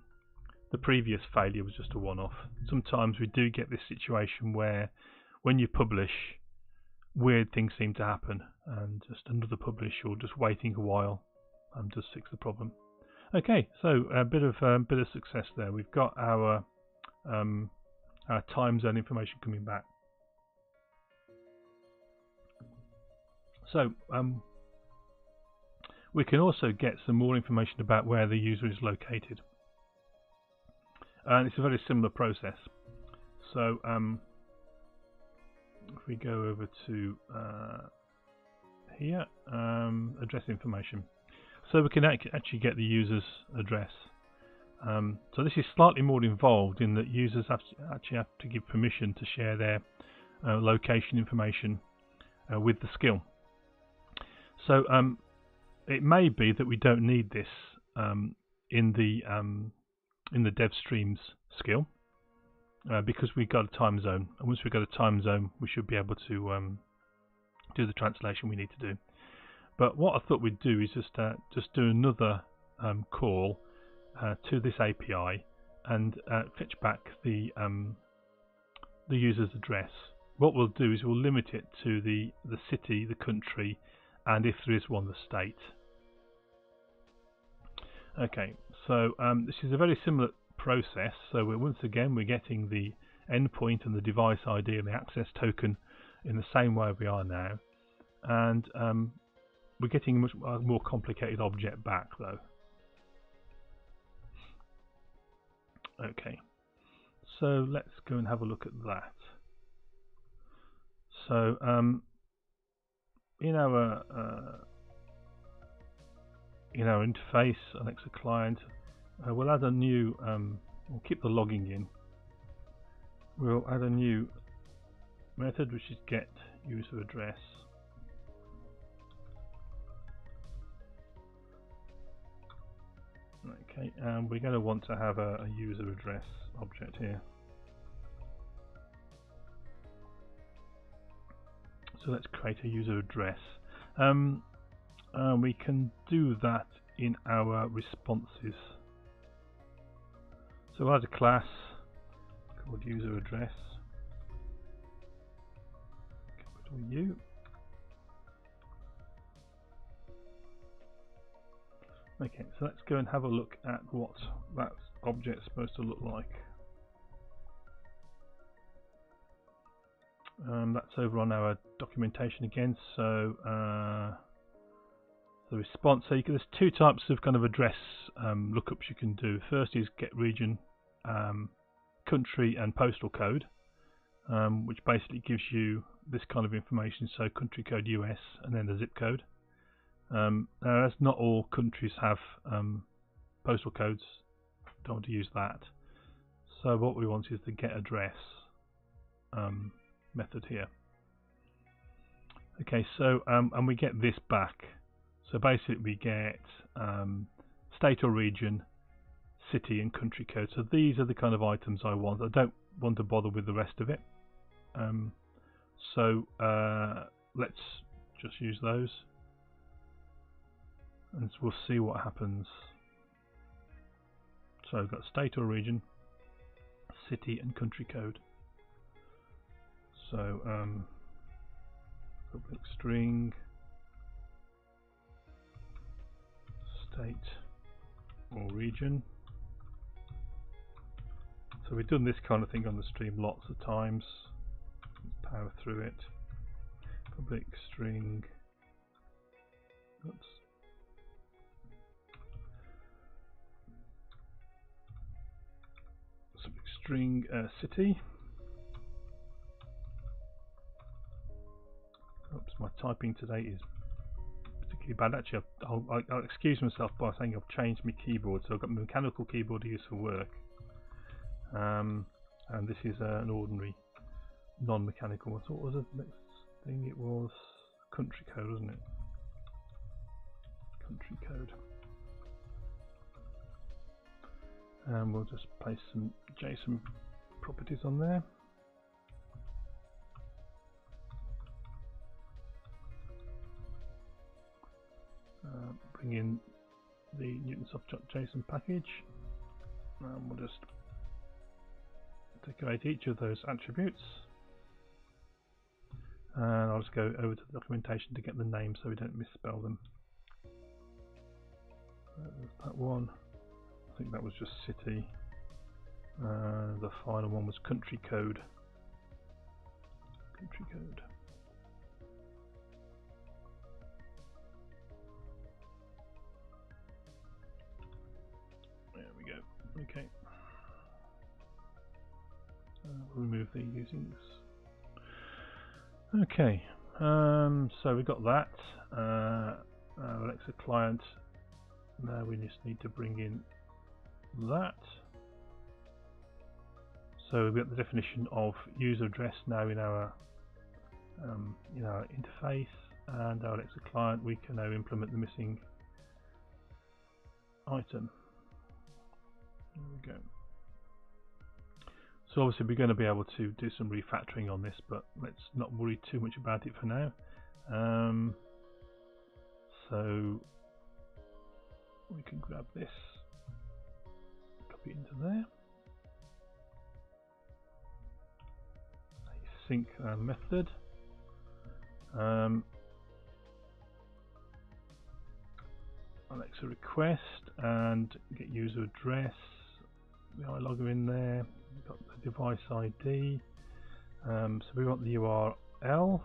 previous failure was just a one-off. Sometimes we do get this situation where when you publish, weird things seem to happen, and just another publish or just waiting a while does fix the problem. Okay, so a bit of success there. We've got our time zone information coming back. So we can also get some more information about where the user is located, and it's a very similar process. So if we go over to here, address information, so we can actually get the user's address. So this is slightly more involved in that users actually have to give permission to share their location information with the skill. So it may be that we don't need this in the in the dev streams skill, because we got a time zone, and once we got a time zone we should be able to do the translation we need to do. But what I thought we'd do is just do another call to this API and fetch back the user's address. What we'll do is we'll limit it to the city, the country, and if there is one, the state. Okay, so this is a very similar process. So once again we're getting the endpoint and the device ID and the access token in the same way we are now, and we're getting a much more complicated object back though. Okay, so let's go and have a look at that. So in our interface, Alexa client, we'll add a new. We'll keep the logging in. We'll add a new method which is get user address. Okay, and we're going to want to have a user address object here. So let's create a user address. We can do that in our responses. So we'll add a class called user address, capital U. Okay, so let's go and have a look at what that object's supposed to look like. That's over on our documentation again. So the response. So there's two types of kind of address lookups you can do. First is get region, country, and postal code, which basically gives you this kind of information. So country code US and then the zip code. Now, as not all countries have postal codes, don't want to use that. So what we want is the get address method here. Okay, so and we get this back. So basically we get state or region, city, and country code. So these are the kind of items I want. I don't want to bother with the rest of it. So let's just use those, and we'll see what happens. So I've got state or region, city, and country code. So public string, state or region. So we've done this kind of thing on the stream lots of times. Let's power through it. Public string. Oops. Public string city. Oops, my typing today is particularly bad. Actually, I'll excuse myself by saying I've changed my keyboard. So I've got my mechanical keyboard to use for work, and this is an ordinary non-mechanical one. So what was the next thing? It was country code, wasn't it? Country code. And we'll just place some JSON properties on there. Bring in the Newtonsoft.json package, and we'll just decorate each of those attributes, and I'll just go over to the documentation to get the name so we don't misspell them. There's that one. I think that was just city. The final one was country code. Country code. There we go. Okay. We'll remove the usings. Okay. So we got that. Alexa client. Now we just need to bring in that. So we've got the definition of user address now in our interface, and our Alexa client. We can now implement the missing item. There we go. So obviously we're going to be able to do some refactoring on this, but let's not worry too much about it for now. So we can grab this, copy it into there. A sync method. Alexa request and get user address. The iLogger in there. We've got the device ID. So we want the URL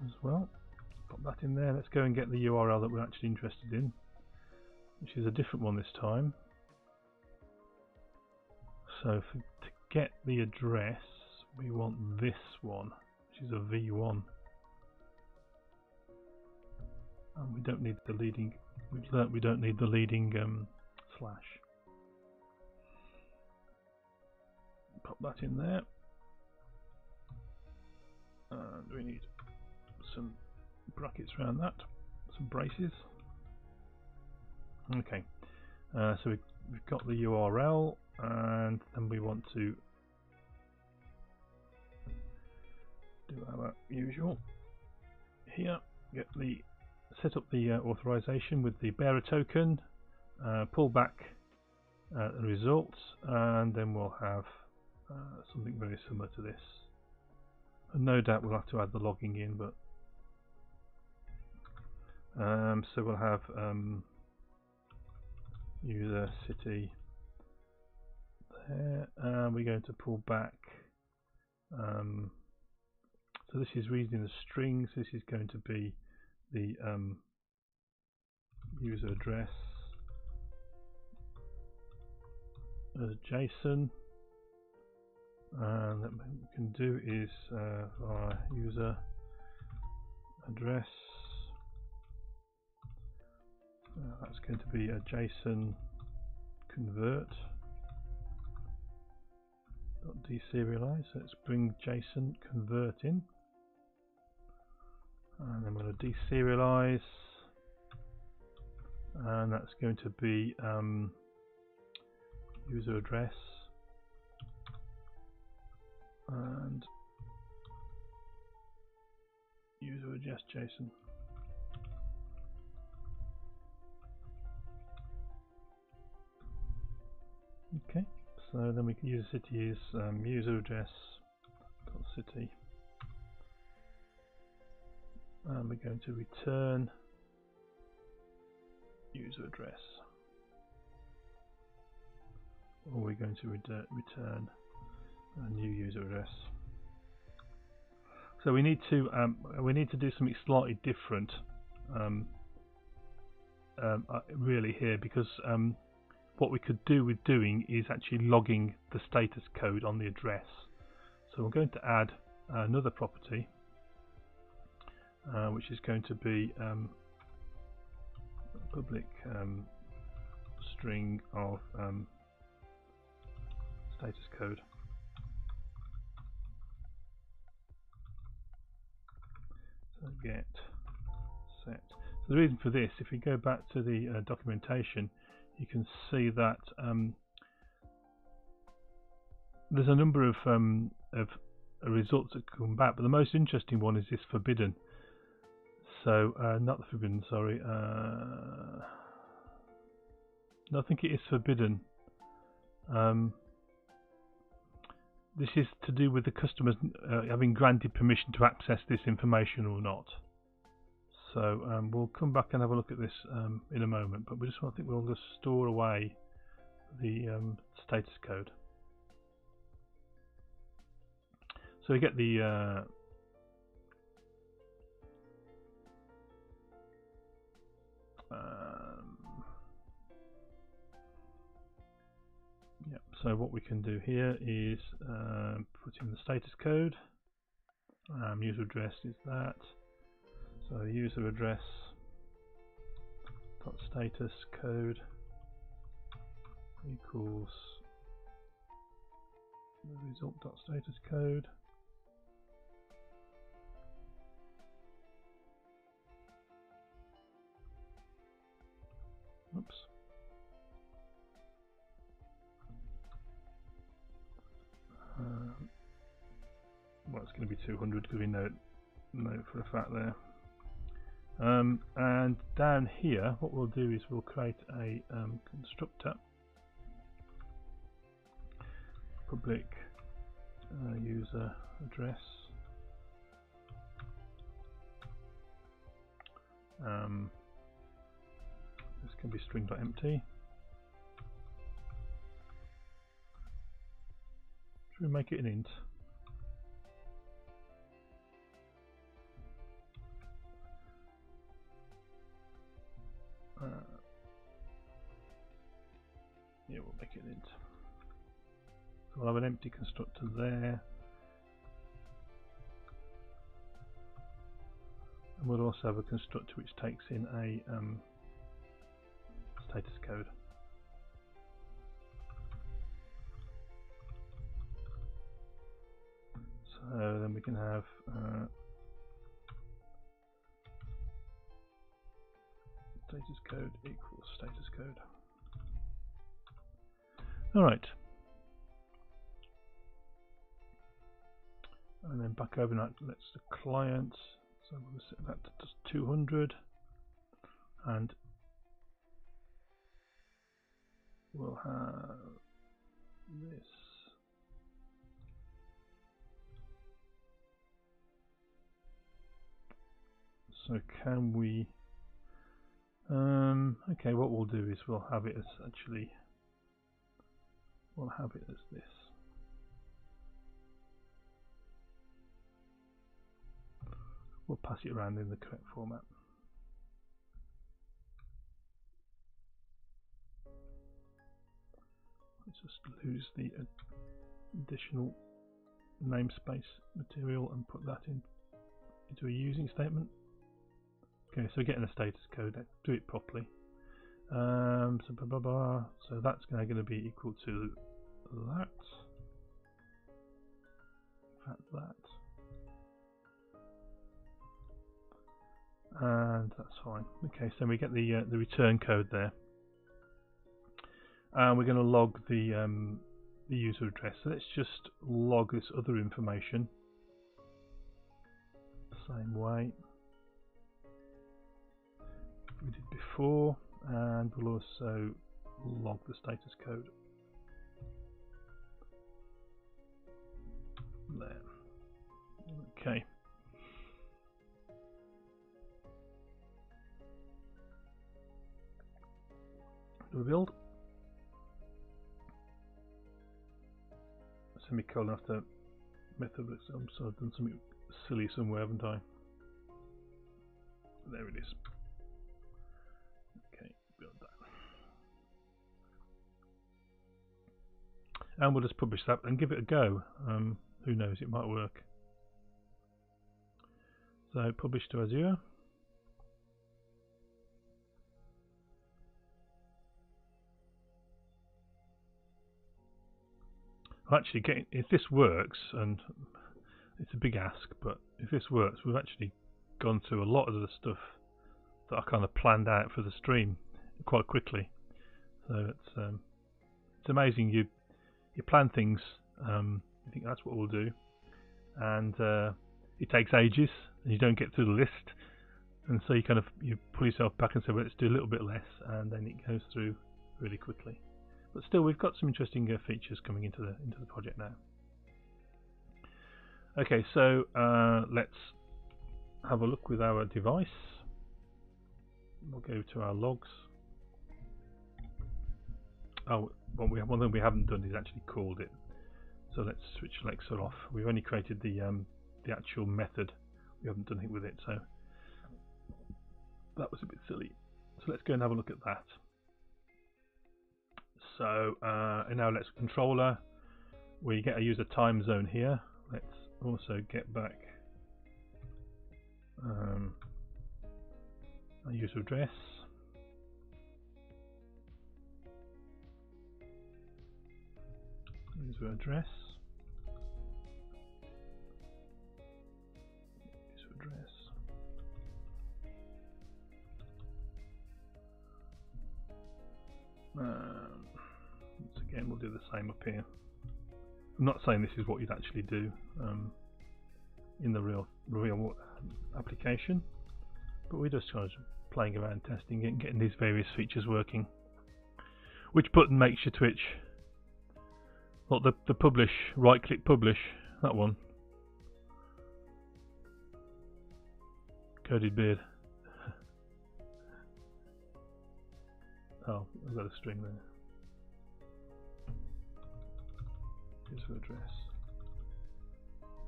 as well. Pop that in there. Let's go and get the URL that we're actually interested in, which is a different one this time. So to get the address, we want this one, which is a V1. And we don't need the leading. We've learnt we don't need the leading slash. Pop that in there. And we need some brackets around that, some braces. Okay, so we've got the URL, and then we want to do our usual here. Set up the authorization with the bearer token, pull back the results, and then we'll have something very similar to this. And no doubt we'll have to add the logging in, but so we'll have user city there, and we're going to pull back. So this is reading the strings. This is going to be the user address as JSON, and what we can do is our user address. That's going to be a JSON convert. Deserialize. Let's bring JSON convert in, and then we're going to deserialize, and that's going to be user address and user address JSON. Okay, so then we can use city is user address dot city, and we're going to return user address, or we're going to return a new user address. So we need to do something slightly different really here, because what we could do with doing is actually logging the status code on the address. So we're going to add another property, which is going to be public string of status code. So get set. So the reason for this, if we go back to the documentation, you can see that there's a number of results that come back, but the most interesting one is this forbidden. So not the forbidden, sorry. No, I think it is forbidden. This is to do with the customers having granted permission to access this information or not. So we'll come back and have a look at this in a moment, but we just want to think we'll just store away the status code. So we get the yep. So what we can do here is put in the status code. User address is that. So user address dot status code equals the result dot status code. Oops. going to be 200 because we know for a fact there. And down here, what we'll do is we'll create a constructor, public user address. This can be string.empty. Should we make it an int? Yeah, we'll make it an int. So we'll have an empty constructor there. And we'll also have a constructor which takes in a status code. So then we can have status code equals status code. Alright. And then back over now, let's the client. So we'll set that to just 200, and we'll have this. So can we? Okay, what we'll do is we'll have it as this. We'll pass it around in the correct format. Let's just lose the additional namespace material and put that into a using statement. Okay, so we're getting a status code. Let's do it properly. So blah, blah, blah. So that's now going to be equal to that. In fact, that. And that's fine. Okay, so we get the return code there, and we're going to log the user address. So let's just log this other information the same way we did before, and we'll also log the status code there. Okay. Do a build. Semicolon after method. So I've done something silly somewhere, haven't I? There it is. Okay, build that. And we'll just publish that and give it a go. Who knows, it might work. So publish to Azure. Actually, if this works, and it's a big ask, but if this works, we've actually gone through a lot of the stuff that I kind of planned out for the stream quite quickly. So it's amazing. You plan things, you think that's what we'll do, and it takes ages, and you don't get through the list, and so you pull yourself back and say, well, let's do a little bit less, and then it goes through really quickly. But still, we've got some interesting features coming into the project now. Okay, so let's have a look with our device. We'll go to our logs. Oh, one thing we haven't done is actually called it. So let's switch Alexa off. We've only created the actual method. We haven't done anything with it, so that was a bit silly. So let's go and have a look at that. So in our Alexa controller, we get a user time zone here. Let's also get back a user address. User address. User address. Once again, we'll do the same up here. I'm not saying this is what you'd actually do. in the real application, but we're just kind of playing around, testing it and getting these various features working. Which button makes you twitch? What, the publish, right click publish, that one. Coded beard. Oh, I've got a string there. Here's the address.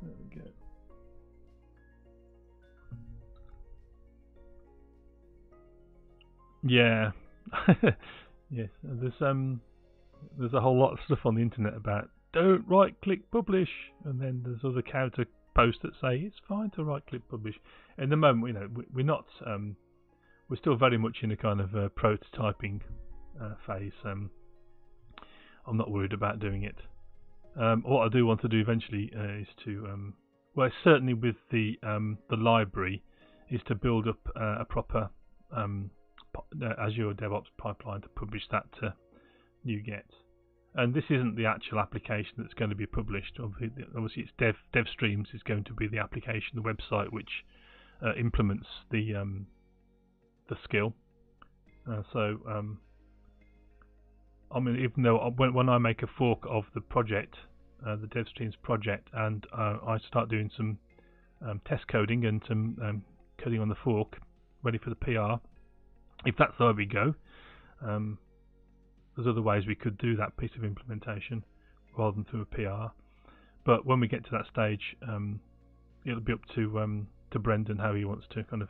There we go. Yeah. Yes. There's a whole lot of stuff on the internet about don't right click publish, and then there's other counter posts that say it's fine to right click publish. In the moment, we're not. We're still very much in a kind of prototyping phase. I'm not worried about doing it. What I do want to do eventually is to, well, certainly with the library, is to build up a proper Azure DevOps pipeline to publish that to NuGet. And this isn't the actual application that's going to be published. Obviously, it's DevStreams is going to be the application, the website which implements the skill. I mean, even though when I make a fork of the project, the DevStreams project, and I start doing some test coding and some coding on the fork, ready for the PR, if that's the way we go, there's other ways we could do that piece of implementation rather than through a PR. But when we get to that stage, it'll be up to Brendan how he wants to kind of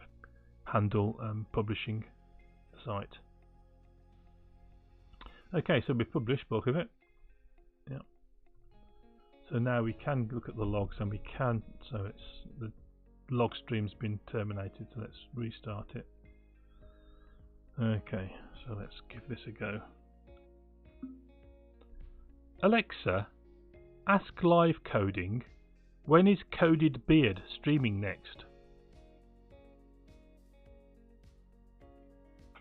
handle publishing the site. Okay, so we've published bulk of it. Yeah. So now we can look at the logs, and we can. So it's the log stream's been terminated. So let's restart it. Okay, so let's give this a go. Alexa, ask live coding, when is Coded Beard streaming next?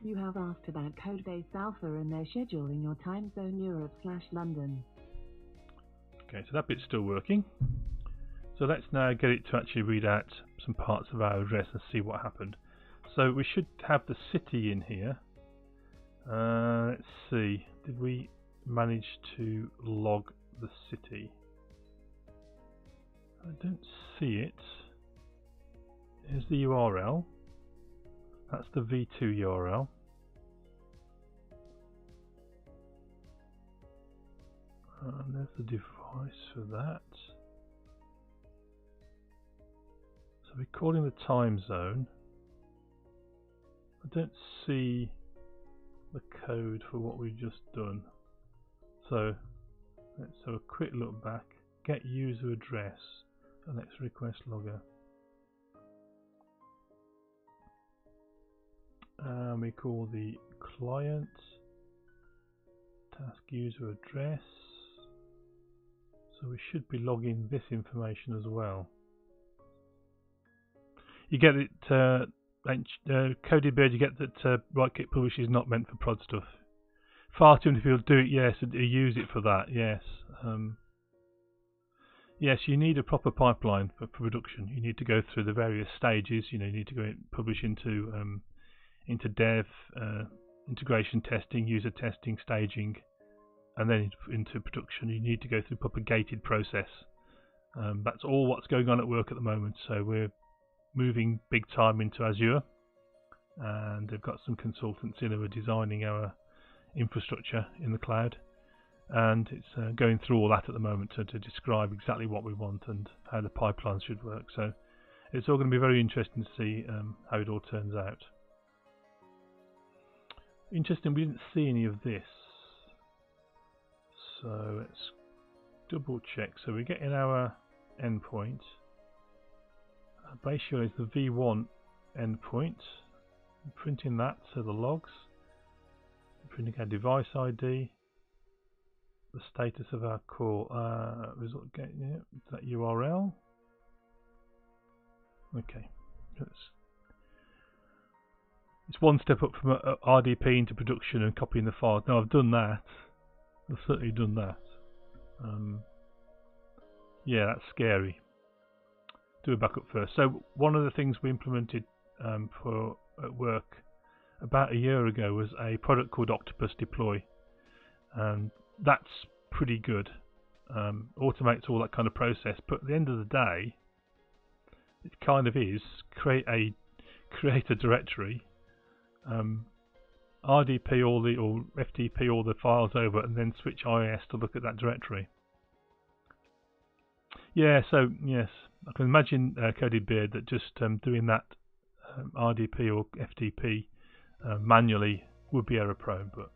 You have asked about Codebase Alpha and their schedule in your time zone Europe/London. Okay, so that bit's still working. So let's now get it to actually read out some parts of our address and see what happened. So we should have the city in here. Let's see, did we manage to log the city? I don't see it. Here's the URL. That's the v2 URL. And there's the device for that. So we're calling the time zone. I don't see the code for what we've just done. So let's have a quick look back. Get user address and let's request logger. We call the client task user address. So we should be logging this information as well. You get it, Coded Beard, you get that right click publish is not meant for prod stuff. Far too many people do it, yes, and use it for that, yes. Yes, you need a proper pipeline for production. You need to go through the various stages. You need to go and publish into dev, integration testing, user testing, staging, and then into production. You need to go through a proper gated process. That's all what's going on at work at the moment. So we're moving big time into Azure, and they've got some consultants in who are designing our infrastructure in the cloud, and it's going through all that at the moment to describe exactly what we want and how the pipelines should work. So it's all going to be very interesting to see how it all turns out. Interesting, we didn't see any of this, so let's double check. So we're getting our endpoint. Base URL is the v1 endpoint. I'm printing that, so the logs. I'm printing our device ID, the status of our call, result get, yeah, that URL. Okay, it's one step up from RDP into production and copying the file. Now I've done that. I've certainly done that. Yeah, that's scary. do a backup first. So one of the things we implemented for at work about a year ago was a product called Octopus Deploy, and that's pretty good. Automates all that kind of process, but at the end of the day, it kind of is create a directory, RDP all the or FTP all the files over, and then switch IIS to look at that directory. Yeah, so yes, I can imagine Coded Beard that just doing that RDP or FTP manually would be error prone, but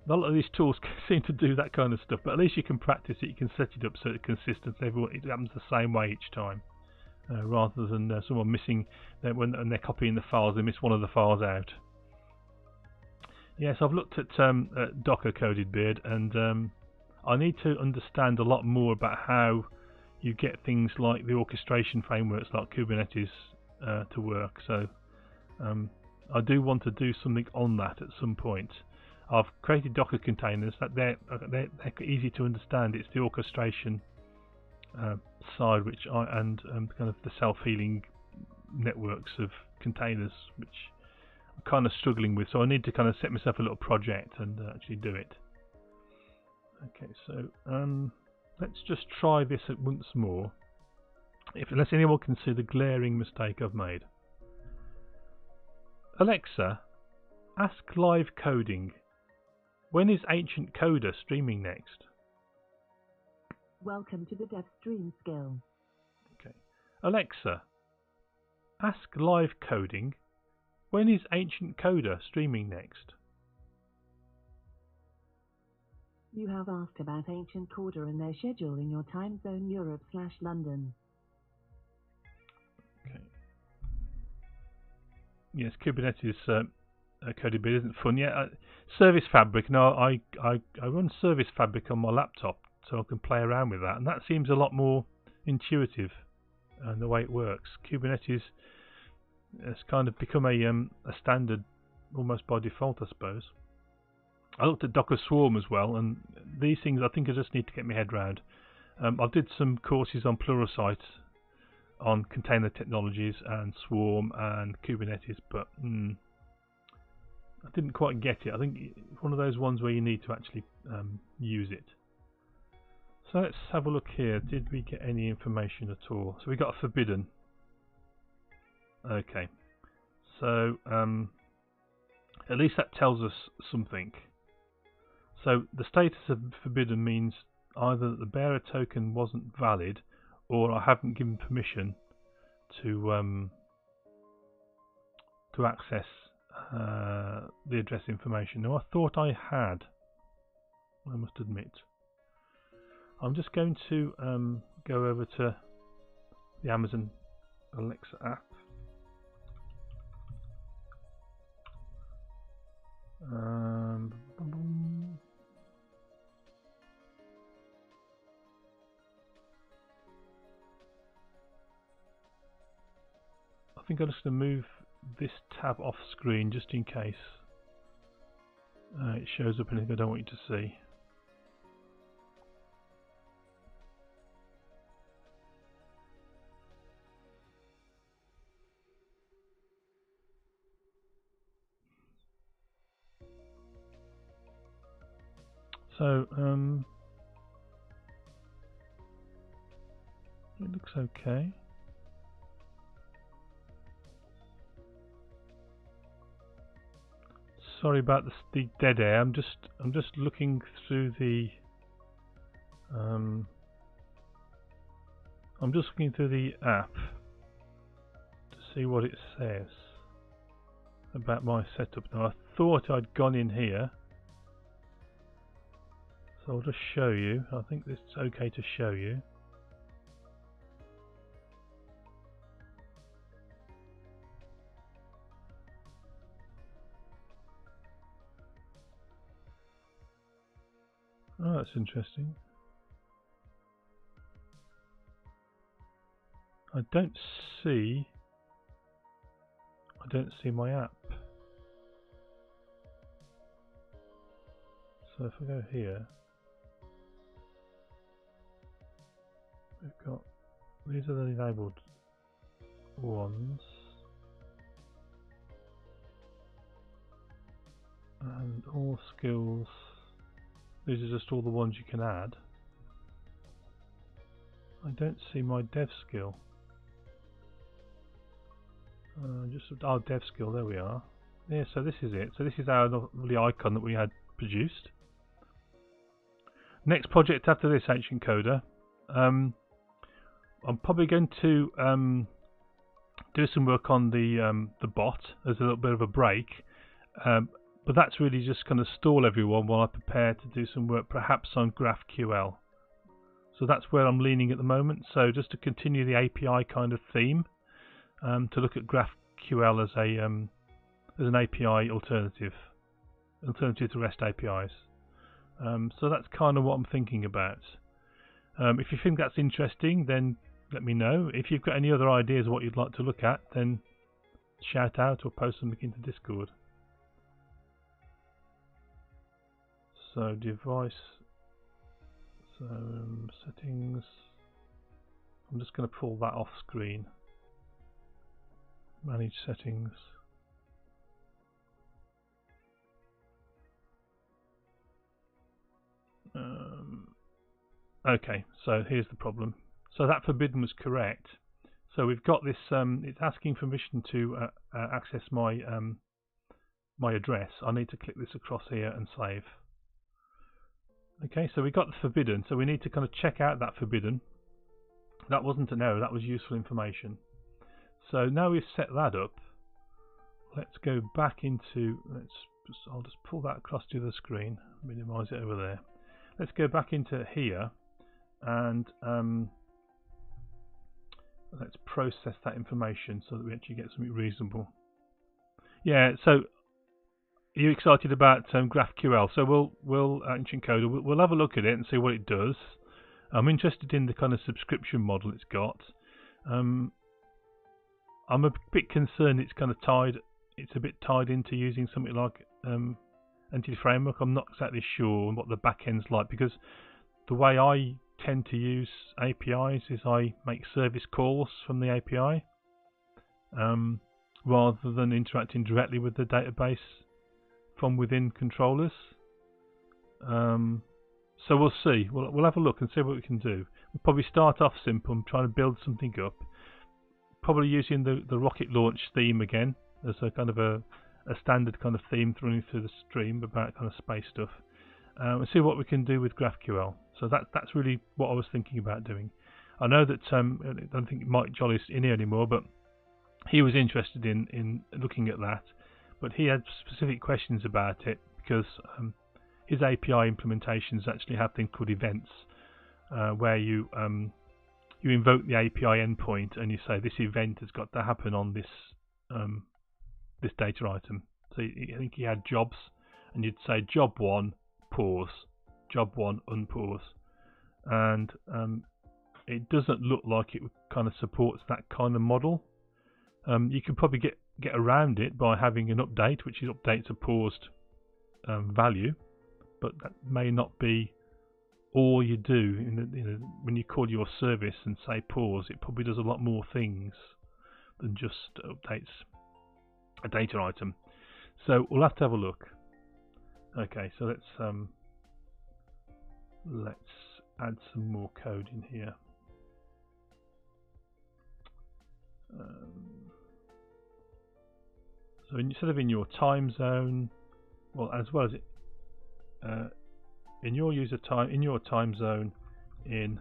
a lot of these tools seem to do that kind of stuff. But at least you can practice it. You can set it up so it's consistent. It happens the same way each time, rather than someone missing when they're copying the files, they miss one of the files out. Yes, I've looked at Docker Coded Beard, and I need to understand a lot more about how you get things like the orchestration frameworks like Kubernetes to work. So I do want to do something on that at some point. I've created Docker containers that they're easy to understand. It's the orchestration side, and kind of the self-healing networks of containers, which I'm kind of struggling with. So I need to kind of set myself a little project and actually do it. Okay, so let's just try this once more. Unless anyone can see the glaring mistake I've made. Alexa, ask live coding. When is Ancient Coder streaming next? Welcome to the Dev Stream skill. Okay. Alexa, ask live coding. When is Ancient Coder streaming next? You have asked about Ancient Coder and their schedule in your time zone Europe/London. Okay. Yes, Kubernetes Coded Beard isn't fun yet. Service Fabric. No, I run Service Fabric on my laptop, so I can play around with that, and that seems a lot more intuitive in the way it works. Kubernetes has kind of become a standard almost by default, I suppose. I looked at Docker Swarm as well, and these things I think I just need to get my head around. I did some courses on Pluralsight on container technologies and Swarm and Kubernetes, but I didn't quite get it. I think it's one of those ones where you need to actually use it. So let's have a look here. Did we get any information at all? So we got forbidden. Okay, so at least that tells us something. So the status of forbidden means either that the bearer token wasn't valid, or I haven't given permission to access the address information. Now I thought I had. I must admit. I'm just going to go over to the Amazon Alexa app. I think I'm just going to move this tab off screen just in case it shows up anything I don't want you to see. So it looks okay. Sorry about the dead air. I'm just looking through the app to see what it says about my setup. Now I thought I'd gone in here, so I'll just show you. I think it's okay to show you. Oh, that's interesting. I don't see my app. So if I go here, we've got These are the enabled ones. And all skills, these are just all the ones you can add. I don't see my dev skill. Our dev skill, there we are. Yeah, so this is it. So this is our lovely icon that we had produced. Next project after this, Ancient Coder. I'm probably going to do some work on the bot as a little bit of a break. But that's really just going to stall everyone while I prepare to do some work perhaps on GraphQL. So that's where I'm leaning at the moment. So just to continue the API kind of theme, to look at GraphQL as an API alternative to REST APIs. So that's kind of what I'm thinking about. If you think that's interesting, then let me know. If you've got any other ideas of what you'd like to look at, then shout out or post something into Discord. So device, settings, I'm just going to pull that off screen. Manage settings. Okay, so here's the problem. So that forbidden was correct. So we've got this, it's asking permission to access my my address. I need to click this across here and save. Okay, so we got the forbidden, so we need to kind of check out that forbidden. That wasn't an error, that was useful information. So now we've set that up, let's go back into, I'll just pull that across to the screen, minimize it over there. Let's go back into here and let's process that information so that we actually get something reasonable. Yeah, so are you excited about GraphQL? So we'll Ancient Coder, we'll have a look at it and see what it does. I'm interested in the kind of subscription model it's got. I'm a bit concerned it's kind of it's a bit tied into using something like Entity Framework. I'm not exactly sure what the backend's like, because the way I tend to use APIs is I make service calls from the API rather than interacting directly with the database from within controllers. So we'll see. We'll have a look and see what we can do. We'll probably start off simple and try to build something up. Probably using the rocket launch theme again as a kind of a standard kind of theme running through the stream about kind of space stuff. And see what we can do with GraphQL. So that's really what I was thinking about doing. I know that I don't think Mike Jolly's in here anymore, but he was interested in looking at that. But he had specific questions about it because his API implementations actually have things called events, where you invoke the API endpoint and you say this event has got to happen on this this data item. So I think he had jobs, and you'd say job 1 pause, job 1 unpause, and it doesn't look like it kind of supports that kind of model. You could probably get around it by having an update, which is updates a paused value, but that may not be all you do. When you call your service and say pause, it probably does a lot more things than just updates a data item. So we'll have to have a look. Okay, so let's add some more code in here. So instead of in your time zone, well, as well as it in your user time, in your time zone, and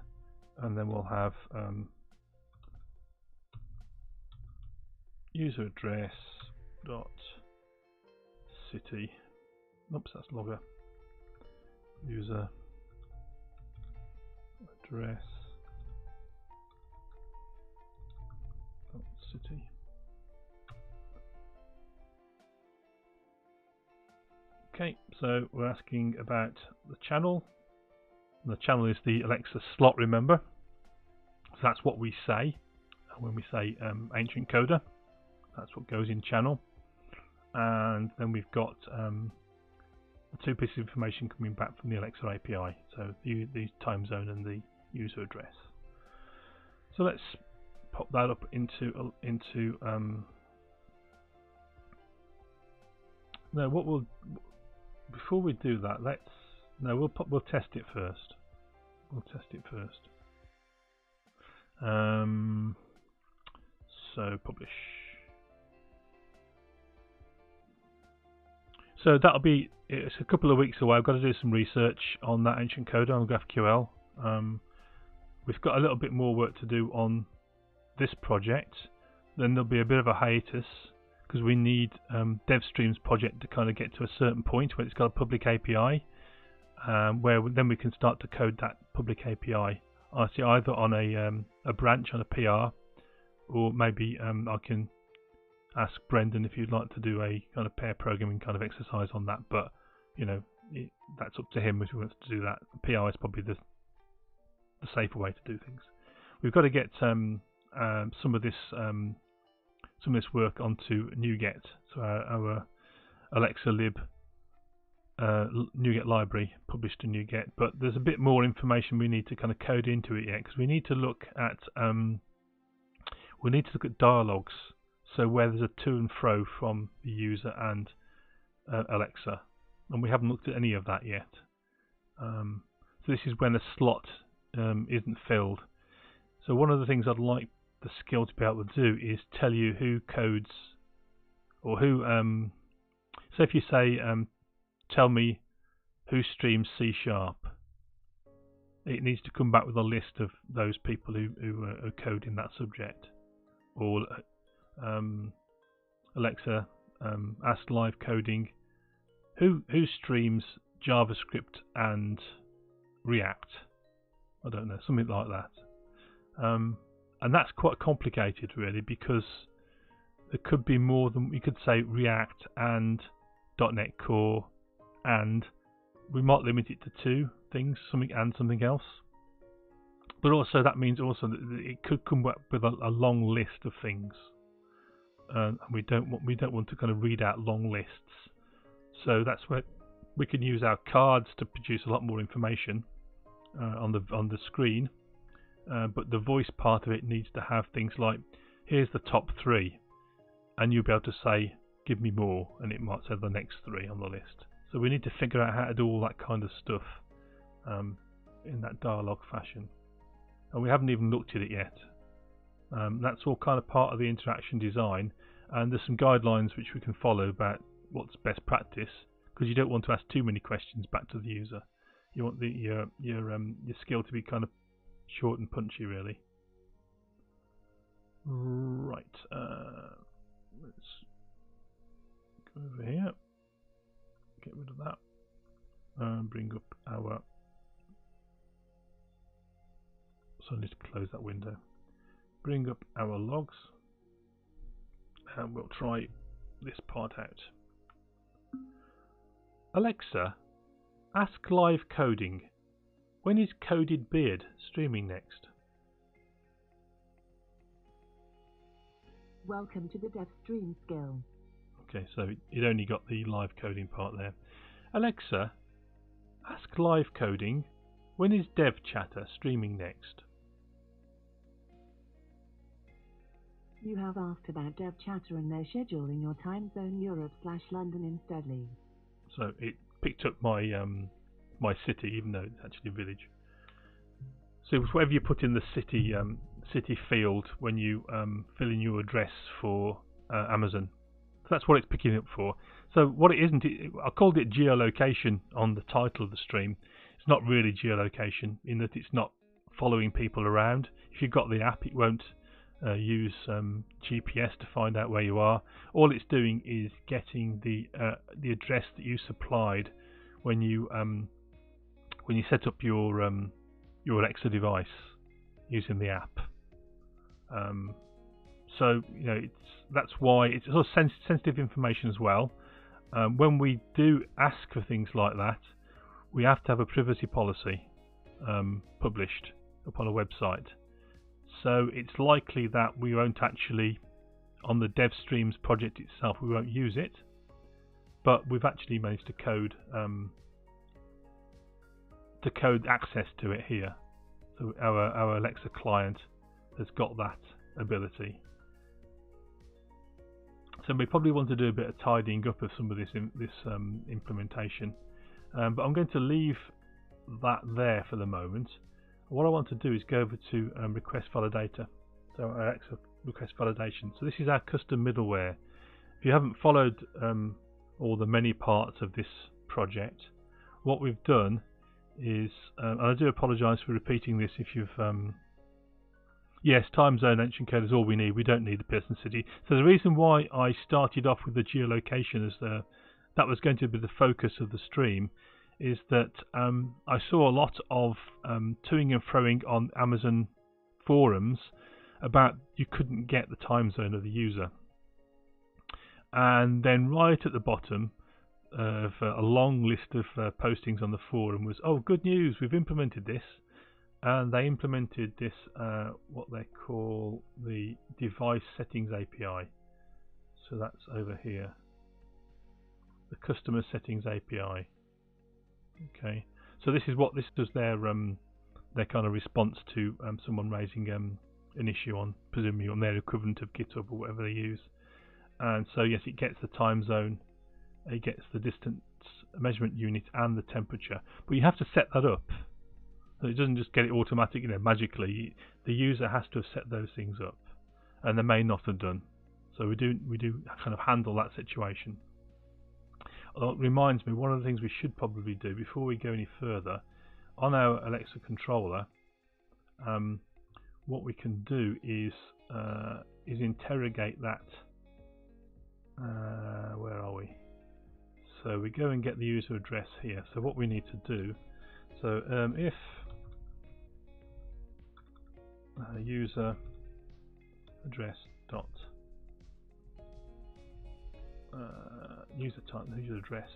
then we'll have user address dot city. Oops, that's logger. User address dot city. Okay, so we're asking about the channel. And the channel is the Alexa slot, remember. So that's what we say when we say Ancient Coder. That's what goes in channel. And then we've got the two pieces of information coming back from the Alexa API. So the time zone and the user address. So let's pop that up into no, what we'll before we do that, we'll test it first. We'll test it first. So publish. So it's a couple of weeks away. I've got to do some research on that ancient code on GraphQL. We've got a little bit more work to do on this project. Then there'll be a bit of a hiatus because we need DevStream's project to kind of get to a certain point where it's got a public API, where then we can start to code that public API. I see either on a branch on a PR, or maybe I can ask Brendan if you'd like to do a kind of pair programming kind of exercise on that. But that's up to him if he wants to do that. The PR is probably the safer way to do things. We've got to get some of this work onto NuGet, so our Alexa lib NuGet library published to NuGet. But there's a bit more information we need to kind of code into it yet, because we need to look at dialogues. So where there's a to and fro from the user and Alexa, and we haven't looked at any of that yet. So this is when a slot isn't filled. So one of the things I'd like the skill to be able to do is tell you who codes, or who. So if you say, tell me who streams C#, it needs to come back with a list of those people who code in that subject. Or Alexa, ask live coding who streams JavaScript and React. I don't know, something like that. And that's quite complicated really, because there could be more than, we could say React and .NET Core, and we might limit it to two things, something and something else. But also that means also that it could come up with a long list of things, and we don't want to kind of read out long lists. So that's where we can use our cards to produce a lot more information on the screen. But the voice part of it needs to have things like, here's the top 3, and you'll be able to say, give me more, and it might say the next 3 on the list. So we need to figure out how to do all that kind of stuff in that dialogue fashion. And we haven't even looked at it yet. That's all kind of part of the interaction design, and there's some guidelines which we can follow about what's best practice, because you don't want to ask too many questions back to the user. You want your skill to be kind of short and punchy, really. Right. Let's go over here. Get rid of that. And bring up our. So I need to close that window. Bring up our logs, and we'll try this part out. Alexa, ask live coding. When is Coded Beard streaming next? Welcome to the DevStream skill. Okay, so it only got the live coding part there. Alexa, ask live coding. When is Dev Chatter streaming next? You have asked about Dev Chatter and their schedule in your time zone Europe/London insteadly. So it picked up my my city, even though it's actually a village. So whatever you put in the city city field when you fill in your address for Amazon, so that's what it's picking up for. So what it isn't, I called it geolocation on the title of the stream. It's not really geolocation in that it's not following people around. If you've got the app, it won't use GPS to find out where you are. All it's doing is getting the address that you supplied when you set up your Alexa device using the app. So that's why it's sort of sensitive information as well. When we do ask for things like that, we have to have a privacy policy published upon a website. So it's likely that we won't actually, on the DevStreams project itself, we won't use it, but we've actually managed to code access to it here. So our Alexa client has got that ability. So we probably want to do a bit of tidying up of some of this implementation, but I'm going to leave that there for the moment. What I want to do is go over to request validator, so Alexa request validation. So this is our custom middleware. If you haven't followed all the many parts of this project, what we've done is, and I do apologise for repeating this if you've yes, time zone ancient code is all we need. We don't need the person city. So the reason why I started off with the geolocation as that was going to be the focus of the stream is that I saw a lot of toing and froing on Amazon forums about you couldn't get the time zone of the user, and then right at the bottom of a long list of postings on the forum was, oh, good news, we've implemented this. And they implemented this, what they call the device settings API. So that's over here, the customer settings API. Okay, so this is their kind of response to someone raising an issue on, presumably on their equivalent of GitHub or whatever they use. And so yes, it gets the time zone, it gets the distance measurement unit and the temperature, but you have to set that up. So it doesn't just get it automatic, magically. The user has to have set those things up, and they may not have done. So we do kind of handle that situation. Although it reminds me, one of the things we should probably do before we go any further, on our Alexa controller, what we can do is interrogate that. Where are we? So we go and get the user address here. So what we need to do, so if user address dot user address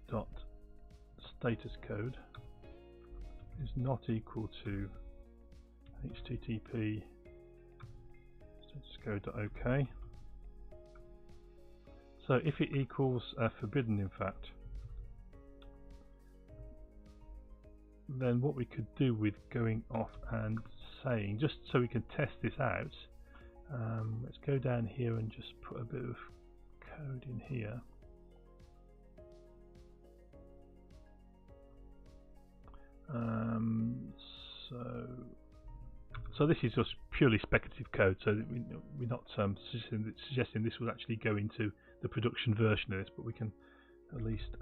dot status code is not equal to http status code.ok. So if it equals forbidden, in fact, then what we could do with going off and saying, just so we can test this out, let's go down here and just put a bit of code in here. So this is just purely speculative code, so we're not suggesting this will actually go into the production version of this, but we can at least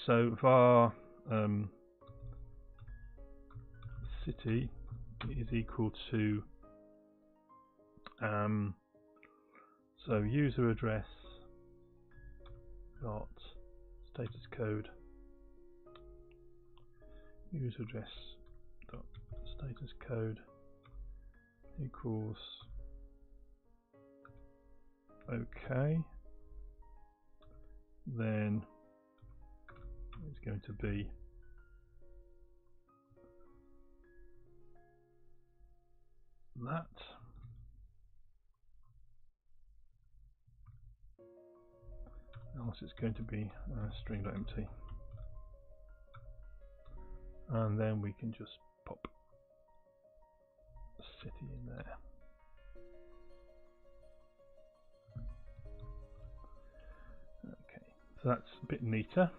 so var city is equal to so user address dot status code user address dot status code equals OK. Then it's going to be that. Else it's going to be string.empty. And then we can just pop city in there. Okay, so that's a bit neater.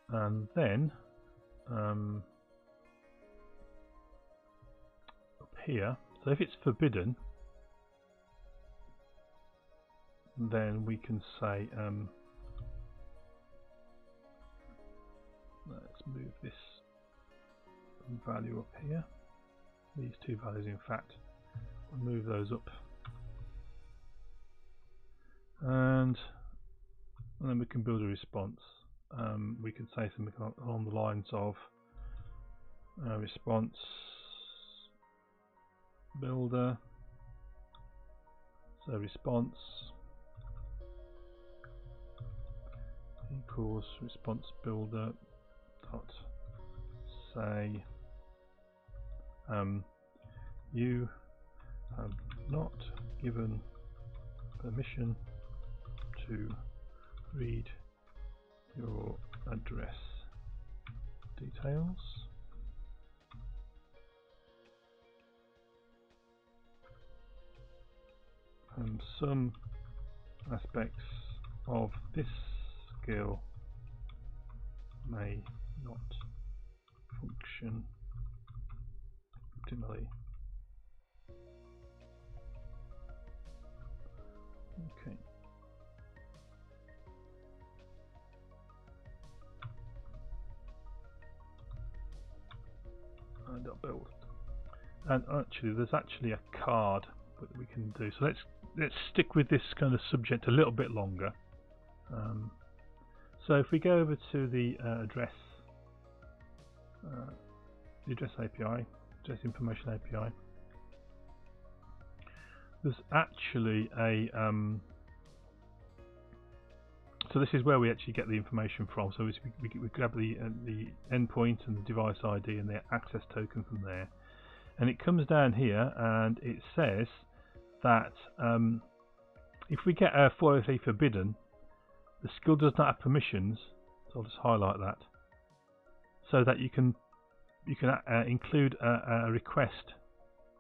And then up here, so if it's forbidden, then we can say let's move this value up here, these two values in fact, we'll move those up, and then we can build a response. We can say something along the lines of response builder, so response equals response builder dot say you have not given permission to read your address details. And some aspects of this skill may not function optimally. Okay. And I'll build. And actually, there's actually a card that we can do. So let's stick with this kind of subject a little bit longer. So if we go over to the address API, address information API, there's actually a so this is where we actually get the information from. So we grab the endpoint and the device ID and the access token from there, and it comes down here and it says that if we get a 403 forbidden, the skill does not have permissions. So I'll just highlight that, so that you can include a request.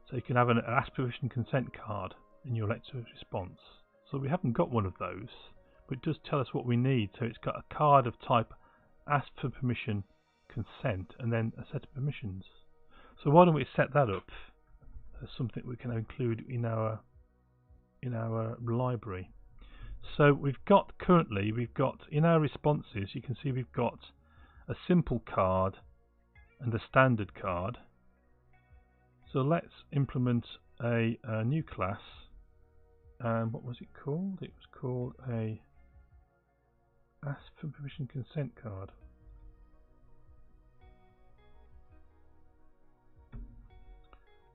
So you can have an ask permission consent card in your lecture response. So we haven't got one of those, but it does tell us what we need. So it's got a card of type ask for permission consent and then a set of permissions. So why don't we set that up as something we can include in our library. So we've got in our responses, you can see we've got a simple card and a standard card. So let's implement a new class. And what was it called? It was called a ask for permission consent card.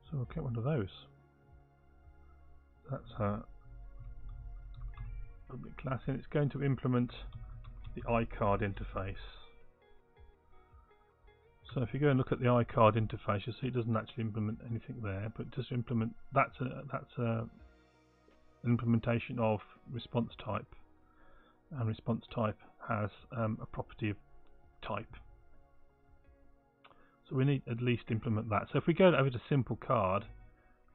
So we'll get one of those. That's our public class, and it's going to implement the iCard interface. So if you go and look at the iCard interface, you'll see it doesn't actually implement anything there, but just implement that's an implementation of response type, and response type has a property of type. So we need at least implement that. So if we go over to simple card,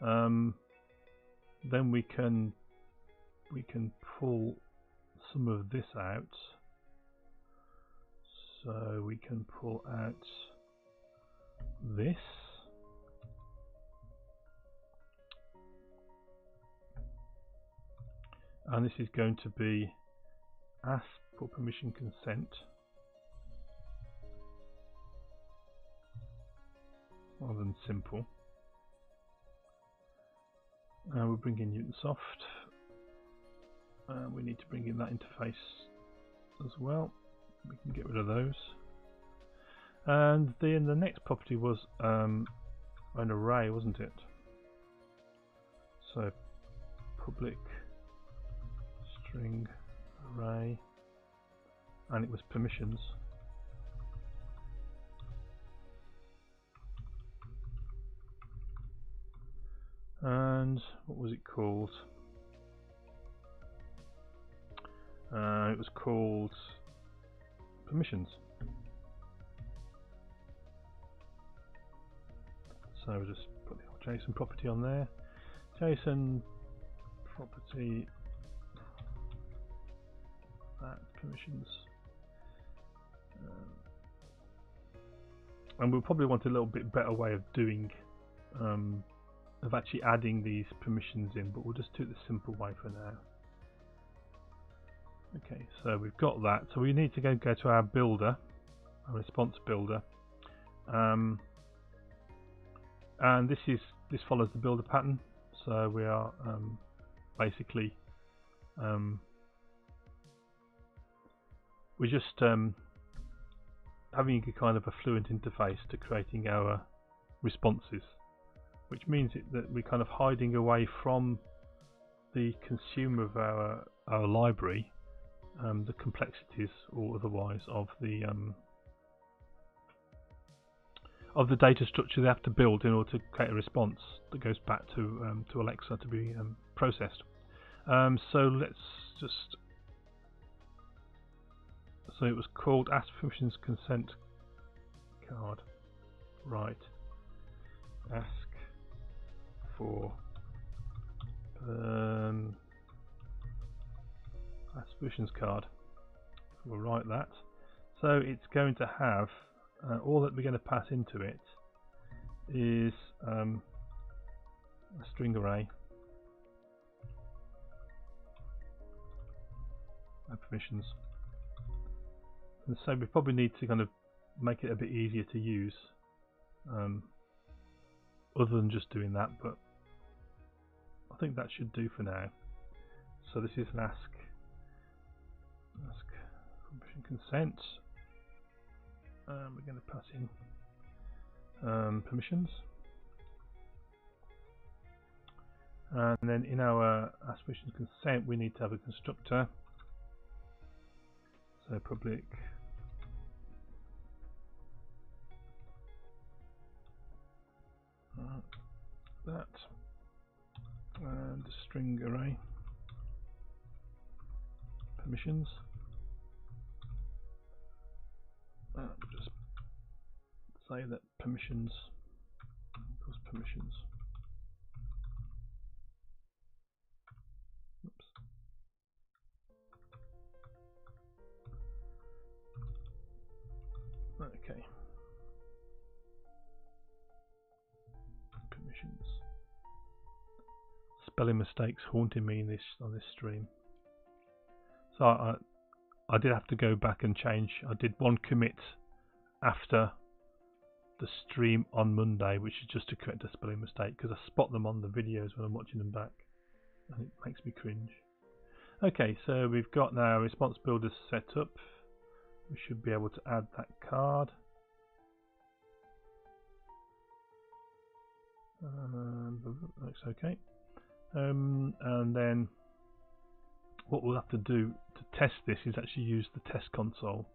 then we can pull some of this out. So we can pull out this. And this is going to be ask for permission consent. Rather than simple. We'll bring in Newtonsoft. We need to bring in that interface as well. We can get rid of those. And then the next property was an array, wasn't it? So public string array, and it was permissions. And what was it called? It was called permissions. So we'll just put the JSON property on there. JSON property that permissions. And we'll probably want a little bit better way of doing of actually adding these permissions in, but we'll just do it the simple way for now. Okay, so we've got that. So we need to go to our builder, our response builder, and this follows the builder pattern. So we are basically we're just having a kind of a fluent interface to creating our responses, which means that we're kind of hiding away from the consumer of our library, the complexities or otherwise of the data structure they have to build in order to create a response that goes back to Alexa to be processed. So let's just So it was called Ask Permissions Consent Card. Right. Ask for Ask Permissions Card. We'll write that. So it's going to have all that we're going to pass into it is a string array of permissions. And so we probably need to kind of make it a bit easier to use, other than just doing that, but I think that should do for now. So this is an ask permission consent. We're going to pass in permissions, and then in our ask permission consent we need to have a constructor. So public that, and a string array permissions. Just say that permissions equals permissions. Oops. Okay. Permissions. Spelling mistakes haunting me on this stream. So I did have to go back and change. I did one commit after the stream on Monday, which is just to correct a spelling mistake, because I spot them on the videos when I'm watching them back, and it makes me cringe. Okay, so we've got now response builders set up. We should be able to add that card. Looks okay. And then what we'll have to do to test this is actually use the test console,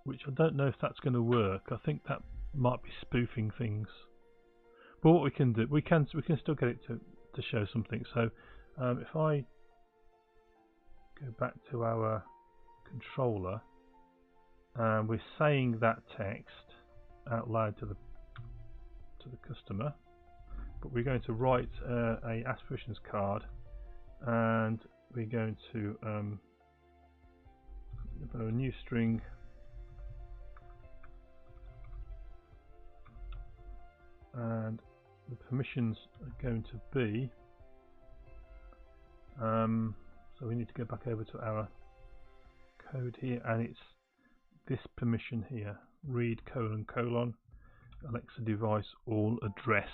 which I don't know if that's going to work. I think that might be spoofing things. But what we can do, we can still get it to show something. So if I go back to our controller, and we're saying that text out loud to the customer, but we're going to write a ask permissions card, and we're going to put a new string and the permissions are going to be so we need to go back over to our code here, and it's this permission here, read : Alexa device all address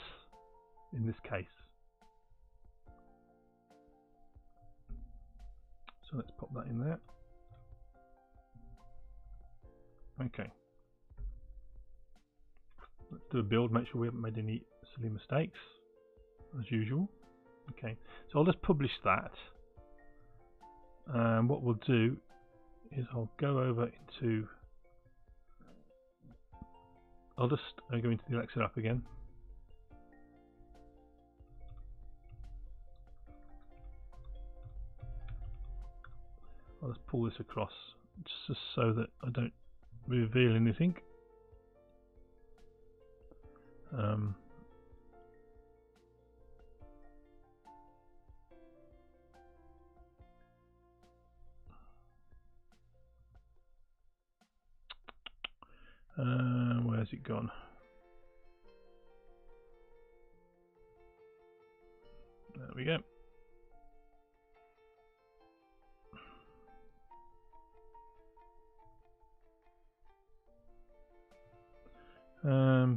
in this case. So let's pop that in there. Okay, let's do a build, make sure we haven't made any silly mistakes as usual. Okay, so I'll just publish that, and what we'll do is I'll go over into, I'll just go into the Alexa app again. I'll just pull this across just so that I don't reveal anything. Where's it gone? There we go.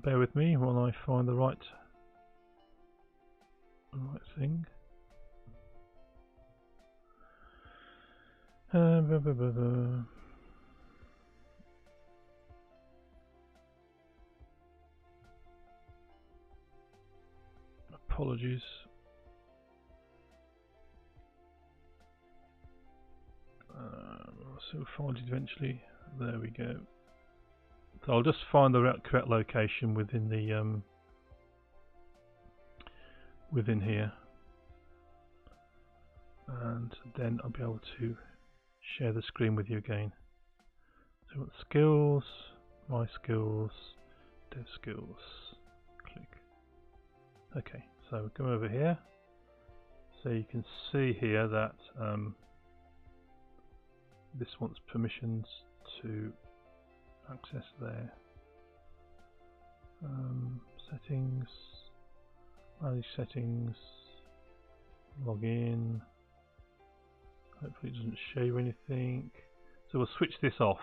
Bear with me while I find the right thing. Apologies. So we'll find it eventually. There we go. So I'll just find the correct location within the within here. and then I'll be able to share the screen with you again. So what skills, my skills, dev skills, click. Okay, so come over here. So you can see here that this wants permissions to access there. Settings, manage settings, log in. Hopefully it doesn't show you anything. So we'll switch this off.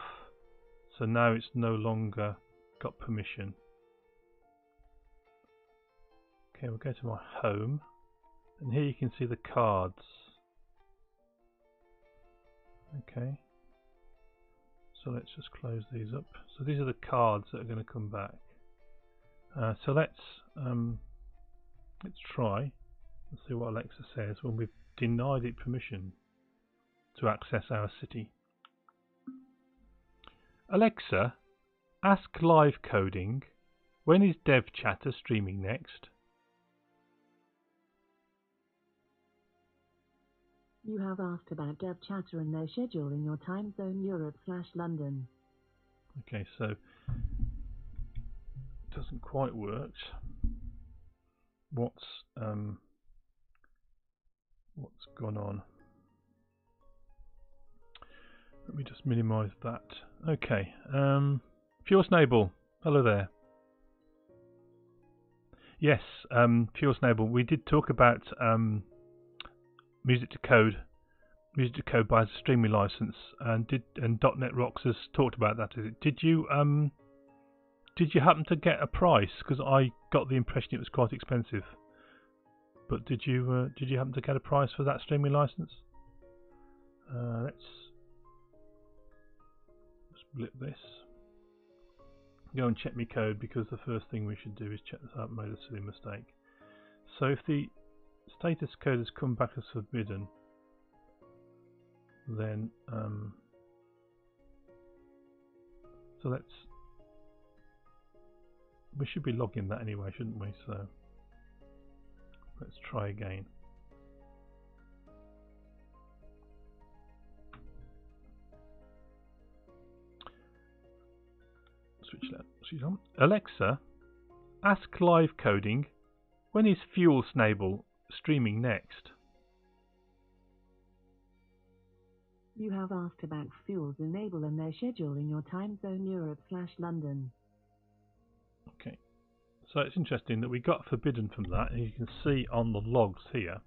So now it's no longer got permission. Okay, we'll go to my home, and here you can see the cards. Okay, so let's just close these up. So these are the cards that are going to come back. So let's try and see what Alexa says when we've denied it permission to access our city. Alexa, ask live coding, when is Dev Chatter streaming next? You have asked about Dev Chatter and their schedule in your Timezone Europe/London. Okay, so it doesn't quite work. What's gone on? Let me just minimize that. Okay, Pure Snable, hello there. Yes, Pure Snable, we did talk about music to code by a streaming license, and .NET Rocks has talked about that. Did you happen to get a price? Because I got the impression it was quite expensive. But did you happen to get a price for that streaming license? Let's split this. Go and check my code, because the first thing we should do is check this out. Made a silly mistake. So if the status code has come back as forbidden, then so we should be logging that anyway, shouldn't we? So let's try again. Switch on. Alexa, ask live coding, when is Fuel Snable streaming next? You have asked about Fuel Snable and their schedule in your Timezone Europe/London. Okay, so it's interesting that we got forbidden from that, and you can see on the logs here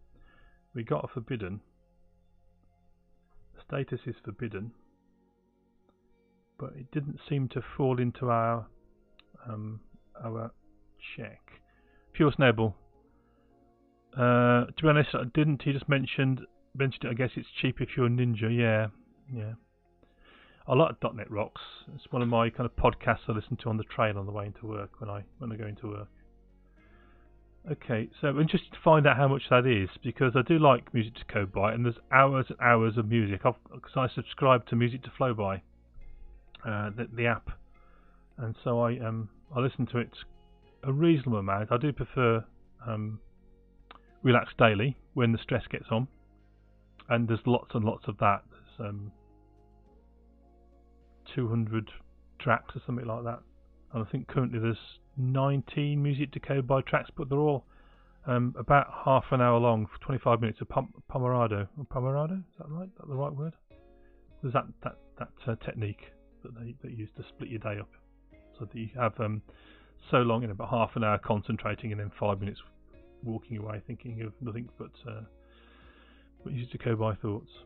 we got a forbidden. The status is forbidden, but it didn't seem to fall into our check. Pure Snable. To be honest, didn't he just mentioned it? I guess it's cheap if you're a ninja. Yeah. I like .NET Rocks. It's one of my kind of podcasts I listen to on the train on the way into work when I go into work. Okay, so I'm interested to find out how much that is, because I do like Music to Code by, and there's hours and hours of music. Because I subscribe to Music to Flow by, the app, and so I listen to it a reasonable amount. I do prefer Relax Daily when the stress gets on, and there's lots and lots of that. There's 200 tracks or something like that, and I think currently there's 19 Music to Code by tracks, but they're all about half an hour long, for 25 minutes of Pomerado. Is that right? Is that the right word? There's that technique that they use to split your day up, so that you have so long in about half an hour concentrating, and then 5 minutes walking away thinking of nothing but Music to Code by thoughts.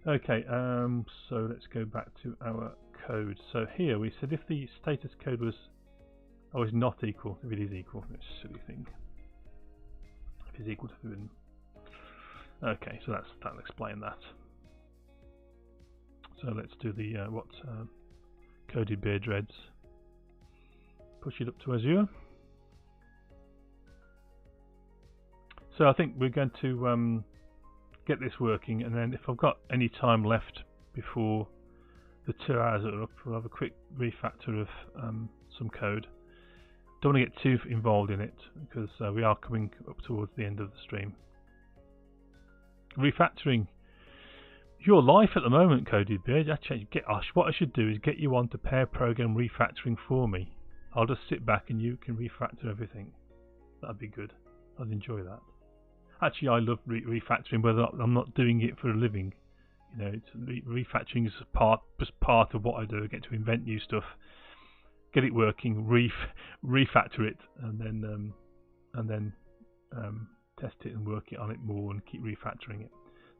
Okay, so let's go back to our code. So here we said if the status code was is not equal. If it is equal, it's a silly thing. If it's equal to forbidden. Okay, so that'll explain that. So let's do the coded bear dreads. Push it up to Azure. So I think we're going to get this working, and then if I've got any time left before the 2 hours are up, we'll have a quick refactor of some code. Don't want to get too involved in it, because we are coming up towards the end of the stream. refactoring. Your life at the moment, Coded Beard. Actually, what I should do is get you on to pair program refactoring for me. I'll just sit back and you can refactor everything. That'd be good. I'd enjoy that. Actually, I love refactoring, whether I'm not doing it for a living. You know, refactoring is just part of what I do. I get to invent new stuff, get it working, refactor it, and then test it and work it on it more and keep refactoring it.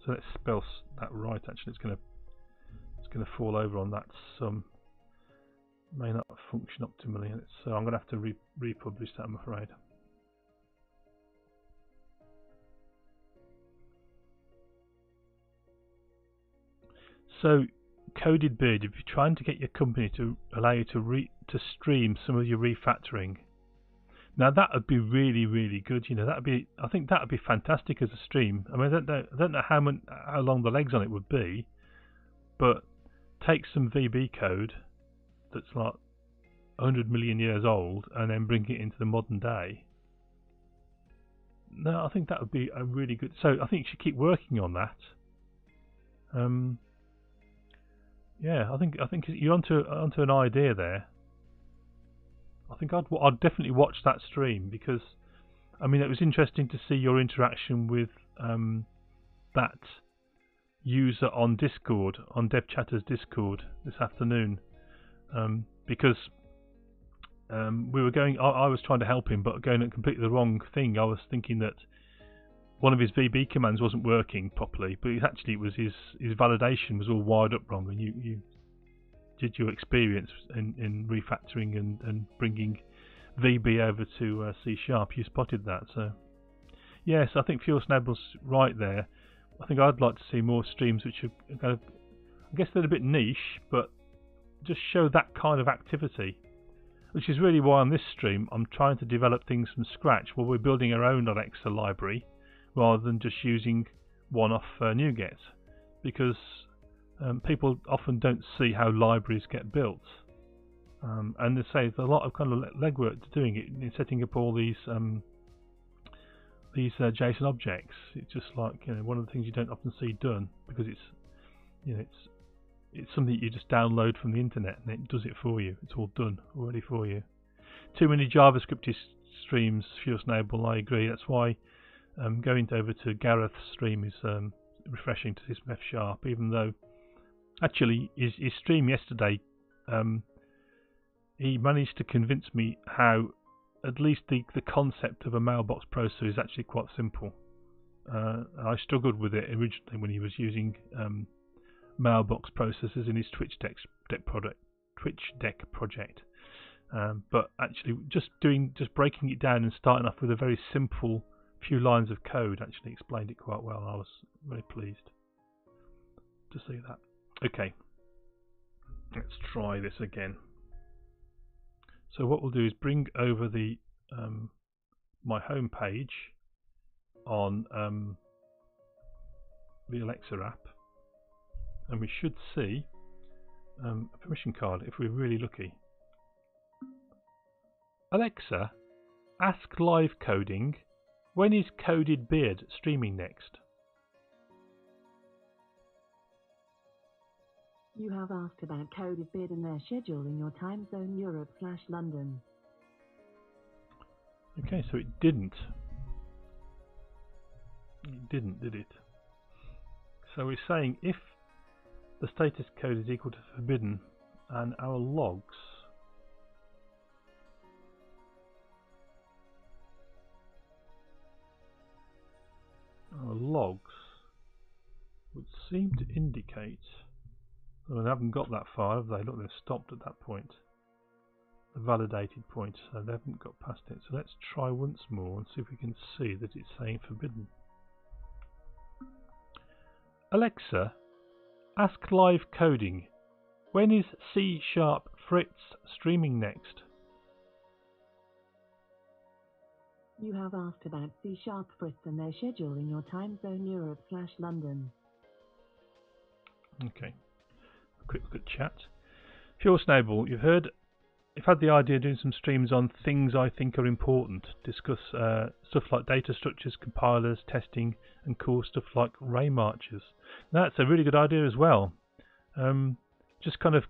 So let's spell that right. Actually, it's gonna fall over on that sum. May not function optimally, so I'm gonna have to republish that, I'm afraid. So, Coded Beard, if you're trying to get your company to allow you to stream some of your refactoring, now that would be really, really good. You know, I think that would be fantastic as a stream. I mean, I don't know how long the legs on it would be, but take some VB code that's like 100 million years old and then bring it into the modern day. No, I think that would be a really good. So I think you should keep working on that. Yeah, I think you're onto an idea there. I think I'd definitely watch that stream, because I mean, it was interesting to see your interaction with that user on Discord, on DevChatter's Discord this afternoon, because we were going. I was trying to help him, but going at completely the wrong thing. I was thinking that one of his VB commands wasn't working properly, but it was his validation was all wired up wrong, and you did your experience in refactoring and bringing VB over to C#. You spotted that, so yes, I think Fuel Snabel's right there. I think I'd like to see more streams which are kind of, I guess they're a bit niche, but just show that kind of activity, which is really why on this stream I'm trying to develop things from scratch, where we're building our own Alexa library rather than just using one-off NuGet, because people often don't see how libraries get built, and they say there's a lot of kind of legwork to doing it, in setting up all these JSON objects. It's just like, you know, one of the things you don't often see done, because it's, you know, it's something you just download from the internet and it does it for you. It's all done already for you. Too many JavaScript streams, Fuel Snabel, I agree. That's why going over to Gareth's stream is refreshing to see some F#, even though actually his stream yesterday, he managed to convince me how at least the concept of a mailbox processor is actually quite simple. I struggled with it originally when he was using mailbox processors in his Twitch deck project, but actually just breaking it down and starting off with a very simple few lines of code actually explained it quite well. I was very pleased to see that. Okay, let's try this again. So what we'll do is bring over the my home page on the Alexa app, and we should see a permission card if we're really lucky. Alexa, ask live coding, when is Coded Beard streaming next? You have asked about Coded Beard and their schedule in your Timezone Europe/London. Okay, so it didn't. It didn't, did it? So we're saying if the status code is equal to forbidden and our logs would seem to indicate, well, they haven't got that far, have they? Look, they've stopped at that point, the validated point, so they haven't got past it. So let's try once more and see if we can see that it's saying forbidden. Alexa, ask live coding, when is C# Fritz streaming next? You have asked about C# Fritz and their schedule in your Timezone Europe/London. Okay, a quick look at chat. Fuel Snabel, you've heard I've had the idea of doing some streams on things I think are important. Discuss stuff like data structures, compilers, testing, and cool stuff like ray marchers. That's a really good idea as well. Just kind of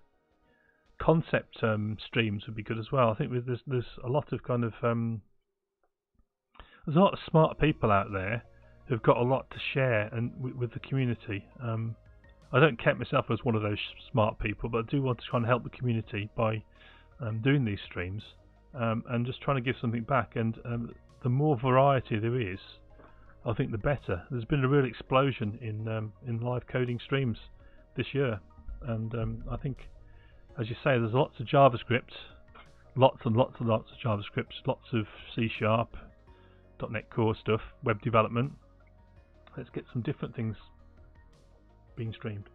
concept streams would be good as well. I think there's a lot of kind of there's a lot of smart people out there who've got a lot to share and with the community. I don't count myself as one of those smart people, but I do want to try and help the community by doing these streams and just trying to give something back. And the more variety there is, I think the better. There's been a real explosion in live coding streams this year, and I think, as you say, there's lots of JavaScript, lots and lots and lots of JavaScript, lots of C#, .NET Core stuff, web development. Let's get some different things being streamed.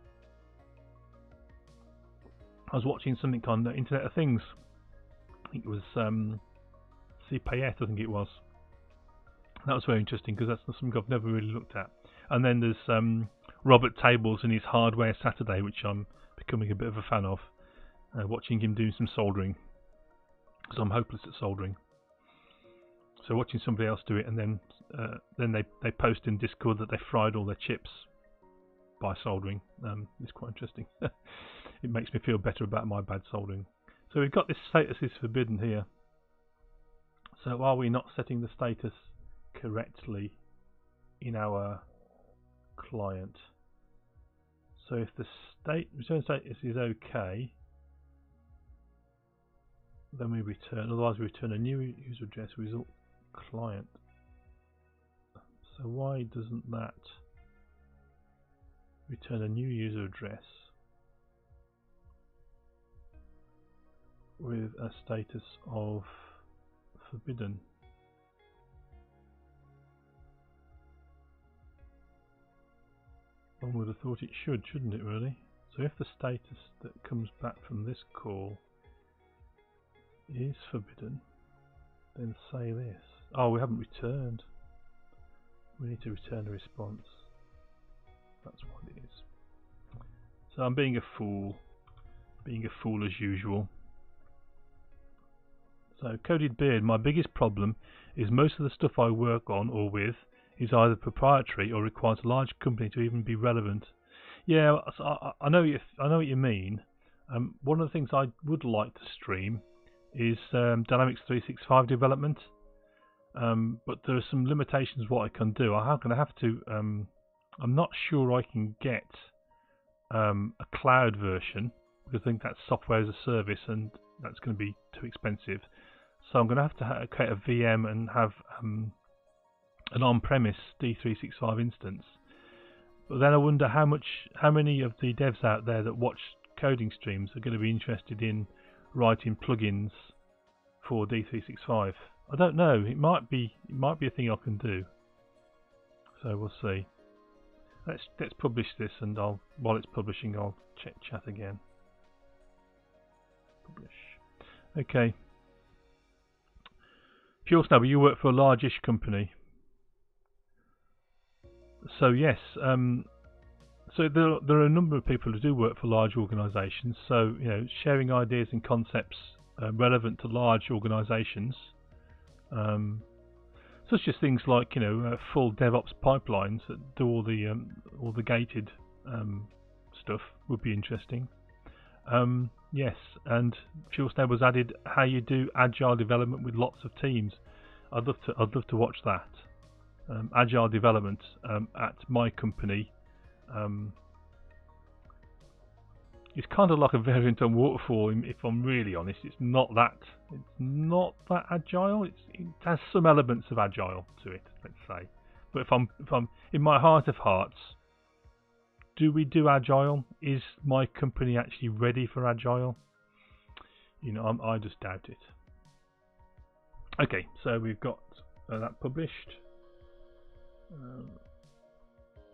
I was watching something on the Internet of Things. I think it was CPS, I think it was. That was very interesting because that's something I've never really looked at. And then there's Robert Tables and his Hardware Saturday, which I'm becoming a bit of a fan of. Watching him doing some soldering, because I'm hopeless at soldering. So watching somebody else do it, and then they post in Discord that they fried all their chips by soldering. It's quite interesting. It makes me feel better about my bad soldering. So we've got this status is forbidden here. So are we not setting the status correctly in our client? So if the return status is okay, then we return. Otherwise, we return a new user address result client. So why doesn't that return a new user address with a status of forbidden? One would have thought it should, shouldn't it, really? So if the status that comes back from this call is forbidden, then say this. Oh, we haven't returned. We need to return a response. That's what it is. So I'm being a fool as usual. So Coded Beard, my biggest problem is most of the stuff I work on or with is either proprietary or requires a large company to even be relevant. Yeah, I know what you mean. One of the things I would like to stream is Dynamics 365 development, but there are some limitations what I can do. I'm going to have to. I'm not sure I can get a cloud version because I think that's software as a service, and that's going to be too expensive. So I'm going to have to create a VM and have an on-premise D365 instance. But then I wonder how many of the devs out there that watch coding streams are going to be interested in writing plugins for D365. I don't know. It might be a thing I can do. So we'll see. Let's publish this, and while it's publishing, I'll check chat again. Publish. Okay. Pure Snabber, you work for a large-ish company. So yes, so there are a number of people who do work for large organisations. So sharing ideas and concepts relevant to large organisations, such as things like full DevOps pipelines that do all the gated stuff would be interesting. Yes, and Fuel Snab was added how you do agile development with lots of teams. I'd love to watch that. Agile development at my company is kind of like a variant on waterfall. If I'm really honest, it's not that agile. It has some elements of agile to it, let's say. But if I'm in my heart of hearts, do we do agile? Is my company actually ready for agile? I just doubt it. Okay, so we've got that published.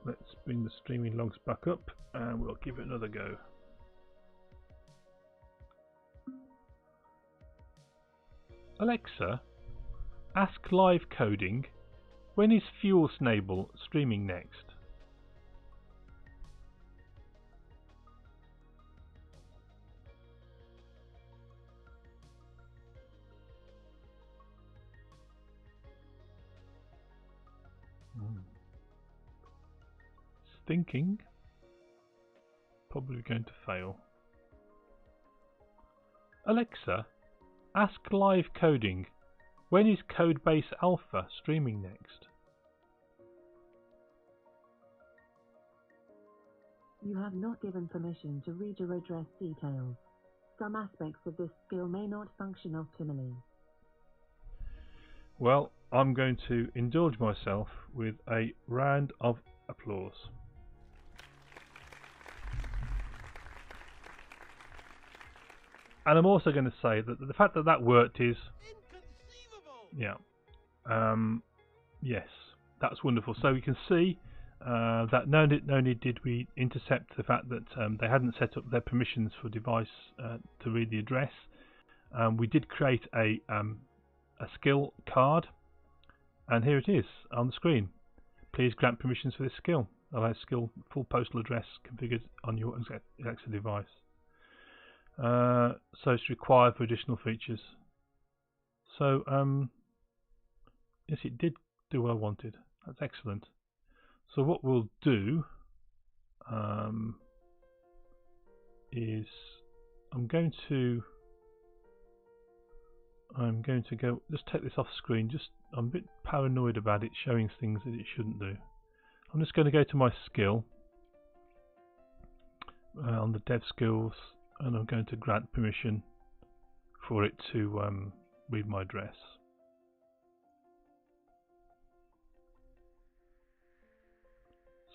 Let's bring the streaming logs back up and we'll give it another go. Alexa, ask live coding, when is Fuel Snable streaming next? thinking. Probably going to fail. Alexa, ask live coding. When is Codebase Alpha streaming next? You have not given permission to read or address details. Some aspects of this skill may not function optimally. Well, I'm going to indulge myself with a round of applause. And I'm also going to say that the fact that that worked is inconceivable. Yeah. Yes, that's wonderful. So you can see that no need did we intercept the fact that they hadn't set up their permissions for device to read the address. We did create a skill card, and here it is on the screen. Please grant permissions for this skill. Allow skill full postal address configured on your Alexa device. So it's required for additional features. So yes, it did do what I wanted. That's excellent. So what we'll do is I'm going to go just take this off screen. I'm a bit paranoid about it showing things that it shouldn't do. I'm just going to go to my skill on the dev skills, and I'm going to grant permission for it to read my address.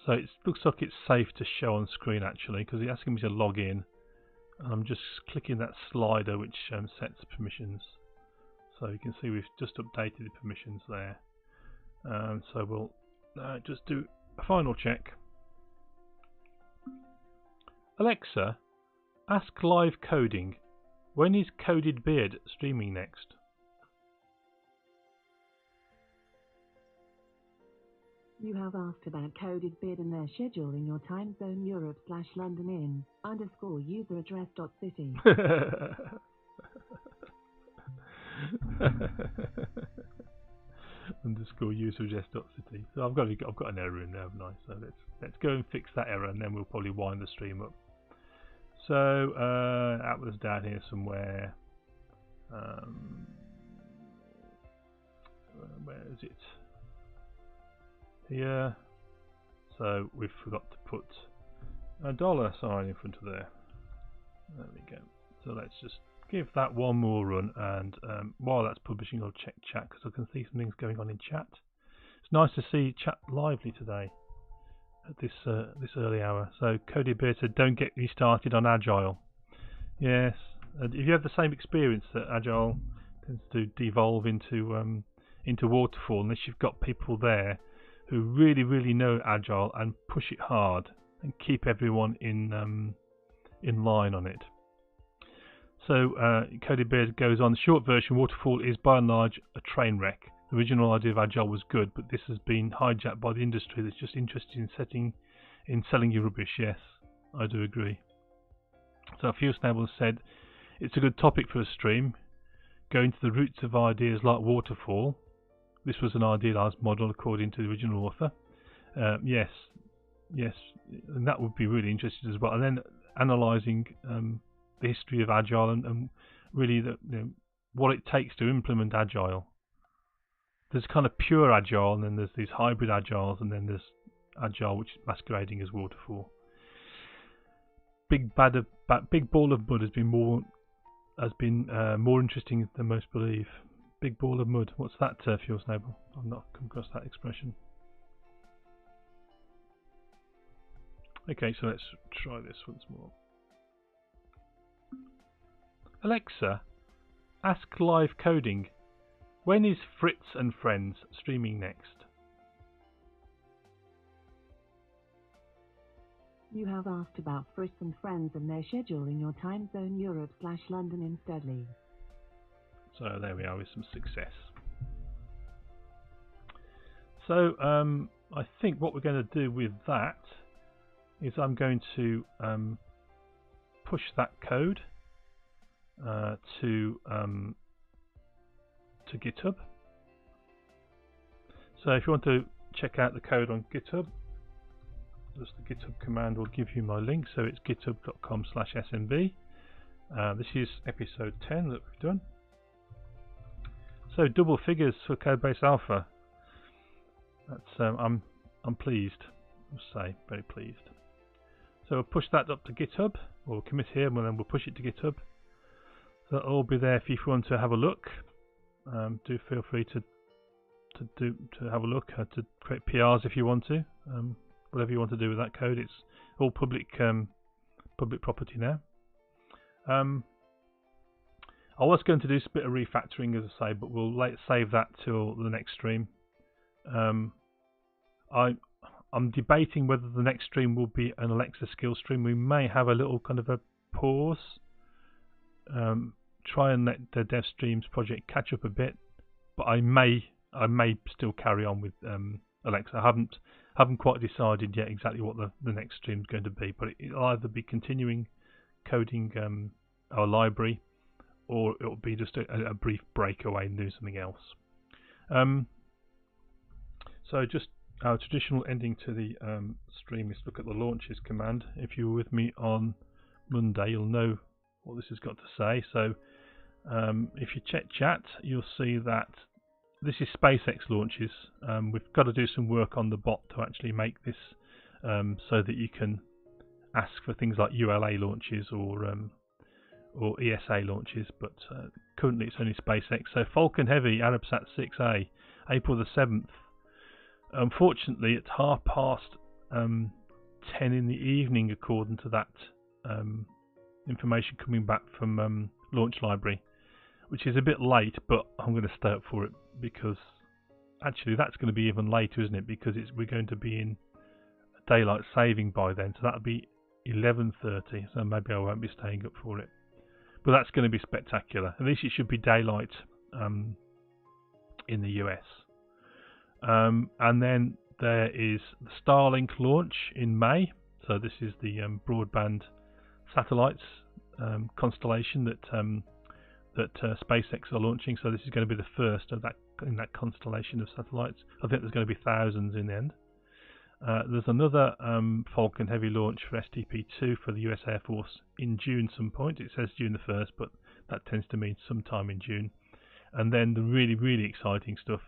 So it looks like it's safe to show on screen actually, because it's asking me to log in, and I'm just clicking that slider which sets permissions. So you can see we've just updated the permissions there. So we'll just do a final check. Alexa, ask live coding. When is Coded Beard streaming next? You have asked about Coded Beard and their schedule in your Timezone Europe / London in _user address.city. _user_address.city. So I've got an error in there, haven't I? So let's go and fix that error, and then we'll probably wind the stream up. So that was down here somewhere. Where is it? Here. So we forgot to put a $sign in front of there. There we go. So let's just give that one more run, and while that's publishing, I'll check chat because I can see some things going on in chat. It's nice to see chat lively today at this early hour. So Cody Beard said, "Don't get me started on Agile." Yes, if you have the same experience that Agile tends to devolve into waterfall, unless you've got people there who really know Agile and push it hard and keep everyone in line on it. So Cody Beard goes on, the short version, waterfall is by and large a train wreck. The original idea of Agile was good, but this has been hijacked by the industry that's just interested in selling you rubbish. Yes, I do agree. So Fuel Snable said, it's a good topic for a stream, going to the roots of ideas like waterfall. This was an idealized model according to the original author. Yes, and that would be really interesting as well. And then analysing the history of Agile and really what it takes to implement Agile. There's kind of pure Agile, and then there's these hybrid Agiles, and then there's Agile which is masquerading as waterfall. Big ball of mud has been more interesting than most believe. Big ball of mud. What's that, Fuel Snable? I've not come across that expression. Okay, so let's try this once more. Alexa, ask live coding. When is Fritz and Friends streaming next? You have asked about Fritz and Friends and their schedule in your Timezone Europe / London in Studley. So there we are with some success. So I think what we're going to do with that is I'm going to push that code to GitHub. So if you want to check out the code on GitHub, just the GitHub command will give you my link, so it's github.com/smb. This is episode 10 that we've done. So double figures for Codebase Alpha. That's I'm pleased. I'll say very pleased. So we'll push that up to GitHub, or we'll commit here, and then we'll push it to GitHub. So it'll all be there if you want to have a look. Do feel free to have a look, to create PRs if you want to. Whatever you want to do with that code, it's all public property now. I was going to do a bit of refactoring, as I say, but we'll save that till the next stream. I'm debating whether the next stream will be an Alexa skill stream. We may have a little kind of a pause, try and let the Dev Streams project catch up a bit, but I may still carry on with Alexa. I haven't quite decided yet exactly what the next stream is going to be, but it'll either be continuing coding our library, or it'll be just a brief breakaway and do something else. So just our traditional ending to the stream is look at the launches command. If you were with me on Monday, you'll know what this has got to say. So if you check chat, you'll see that this is SpaceX launches. We've got to do some work on the bot to actually make this so that you can ask for things like ULA launches or ESA launches, but currently it's only SpaceX. So Falcon Heavy, Arabsat 6A, April the 7th. Unfortunately, it's 10:30 in the evening, according to that information coming back from Launch Library, which is a bit late, but I'm going to stay up for it, because actually that's going to be even later, isn't it? Because we're going to be in daylight saving by then, so that'll be 11:30. So maybe I won't be staying up for it, but that's going to be spectacular. At least it should be daylight in the US. And then there is the Starlink launch in May. So this is the broadband satellites constellation that SpaceX are launching. So this is going to be the first of that in that constellation of satellites. I think there's going to be thousands in the end. There's another Falcon Heavy launch for STP-2 for the US Air Force in June some point. It says June the 1st, but that tends to mean sometime in June. And then the really exciting stuff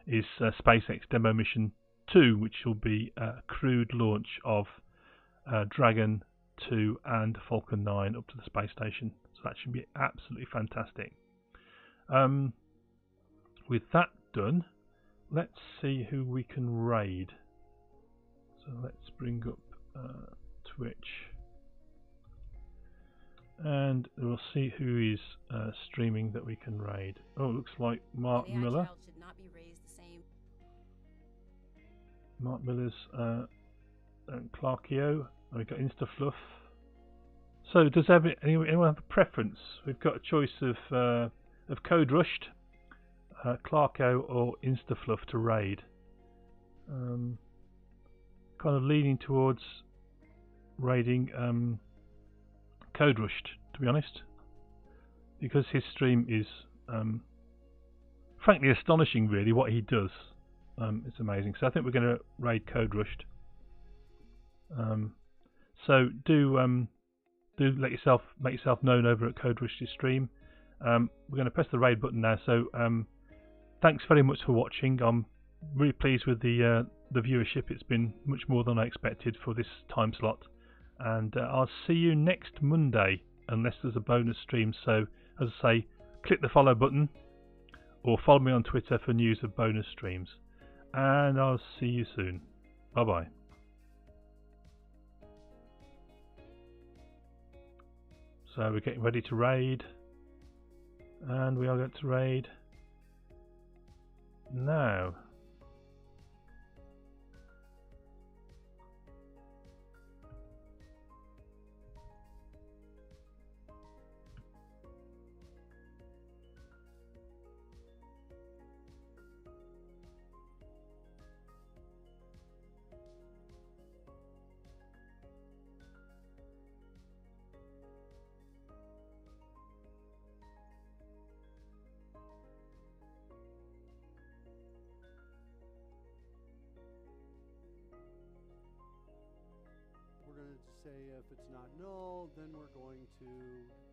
is SpaceX Demo Mission 2, which will be a crewed launch of Dragon 2 and Falcon 9 up to the space station. So that should be absolutely fantastic. With that done, let's see who we can raid. So let's bring up Twitch, and we'll see who is streaming that we can raid. Oh, it looks like Mark Miller. Mark Miller's Clarkio. And we've got InstaFluff. So does anyone have a preference? We've got a choice of Code Rushed, Clarko, or InstaFluff to raid. Kind of leaning towards raiding Code Rushed, to be honest, because his stream is frankly astonishing, really, what he does. It's amazing. So I think we're going to raid Code Rushed. So do make yourself known over at Code Rush's stream. We're going to press the raid button now. So thanks very much for watching. I'm really pleased with the viewership. It's been much more than I expected for this time slot. And I'll see you next Monday, unless there's a bonus stream. So as I say, click the follow button or follow me on Twitter for news of bonus streams. And I'll see you soon. Bye bye. So we're getting ready to raid, and we are going to raid now. say if it's not null, then we're going to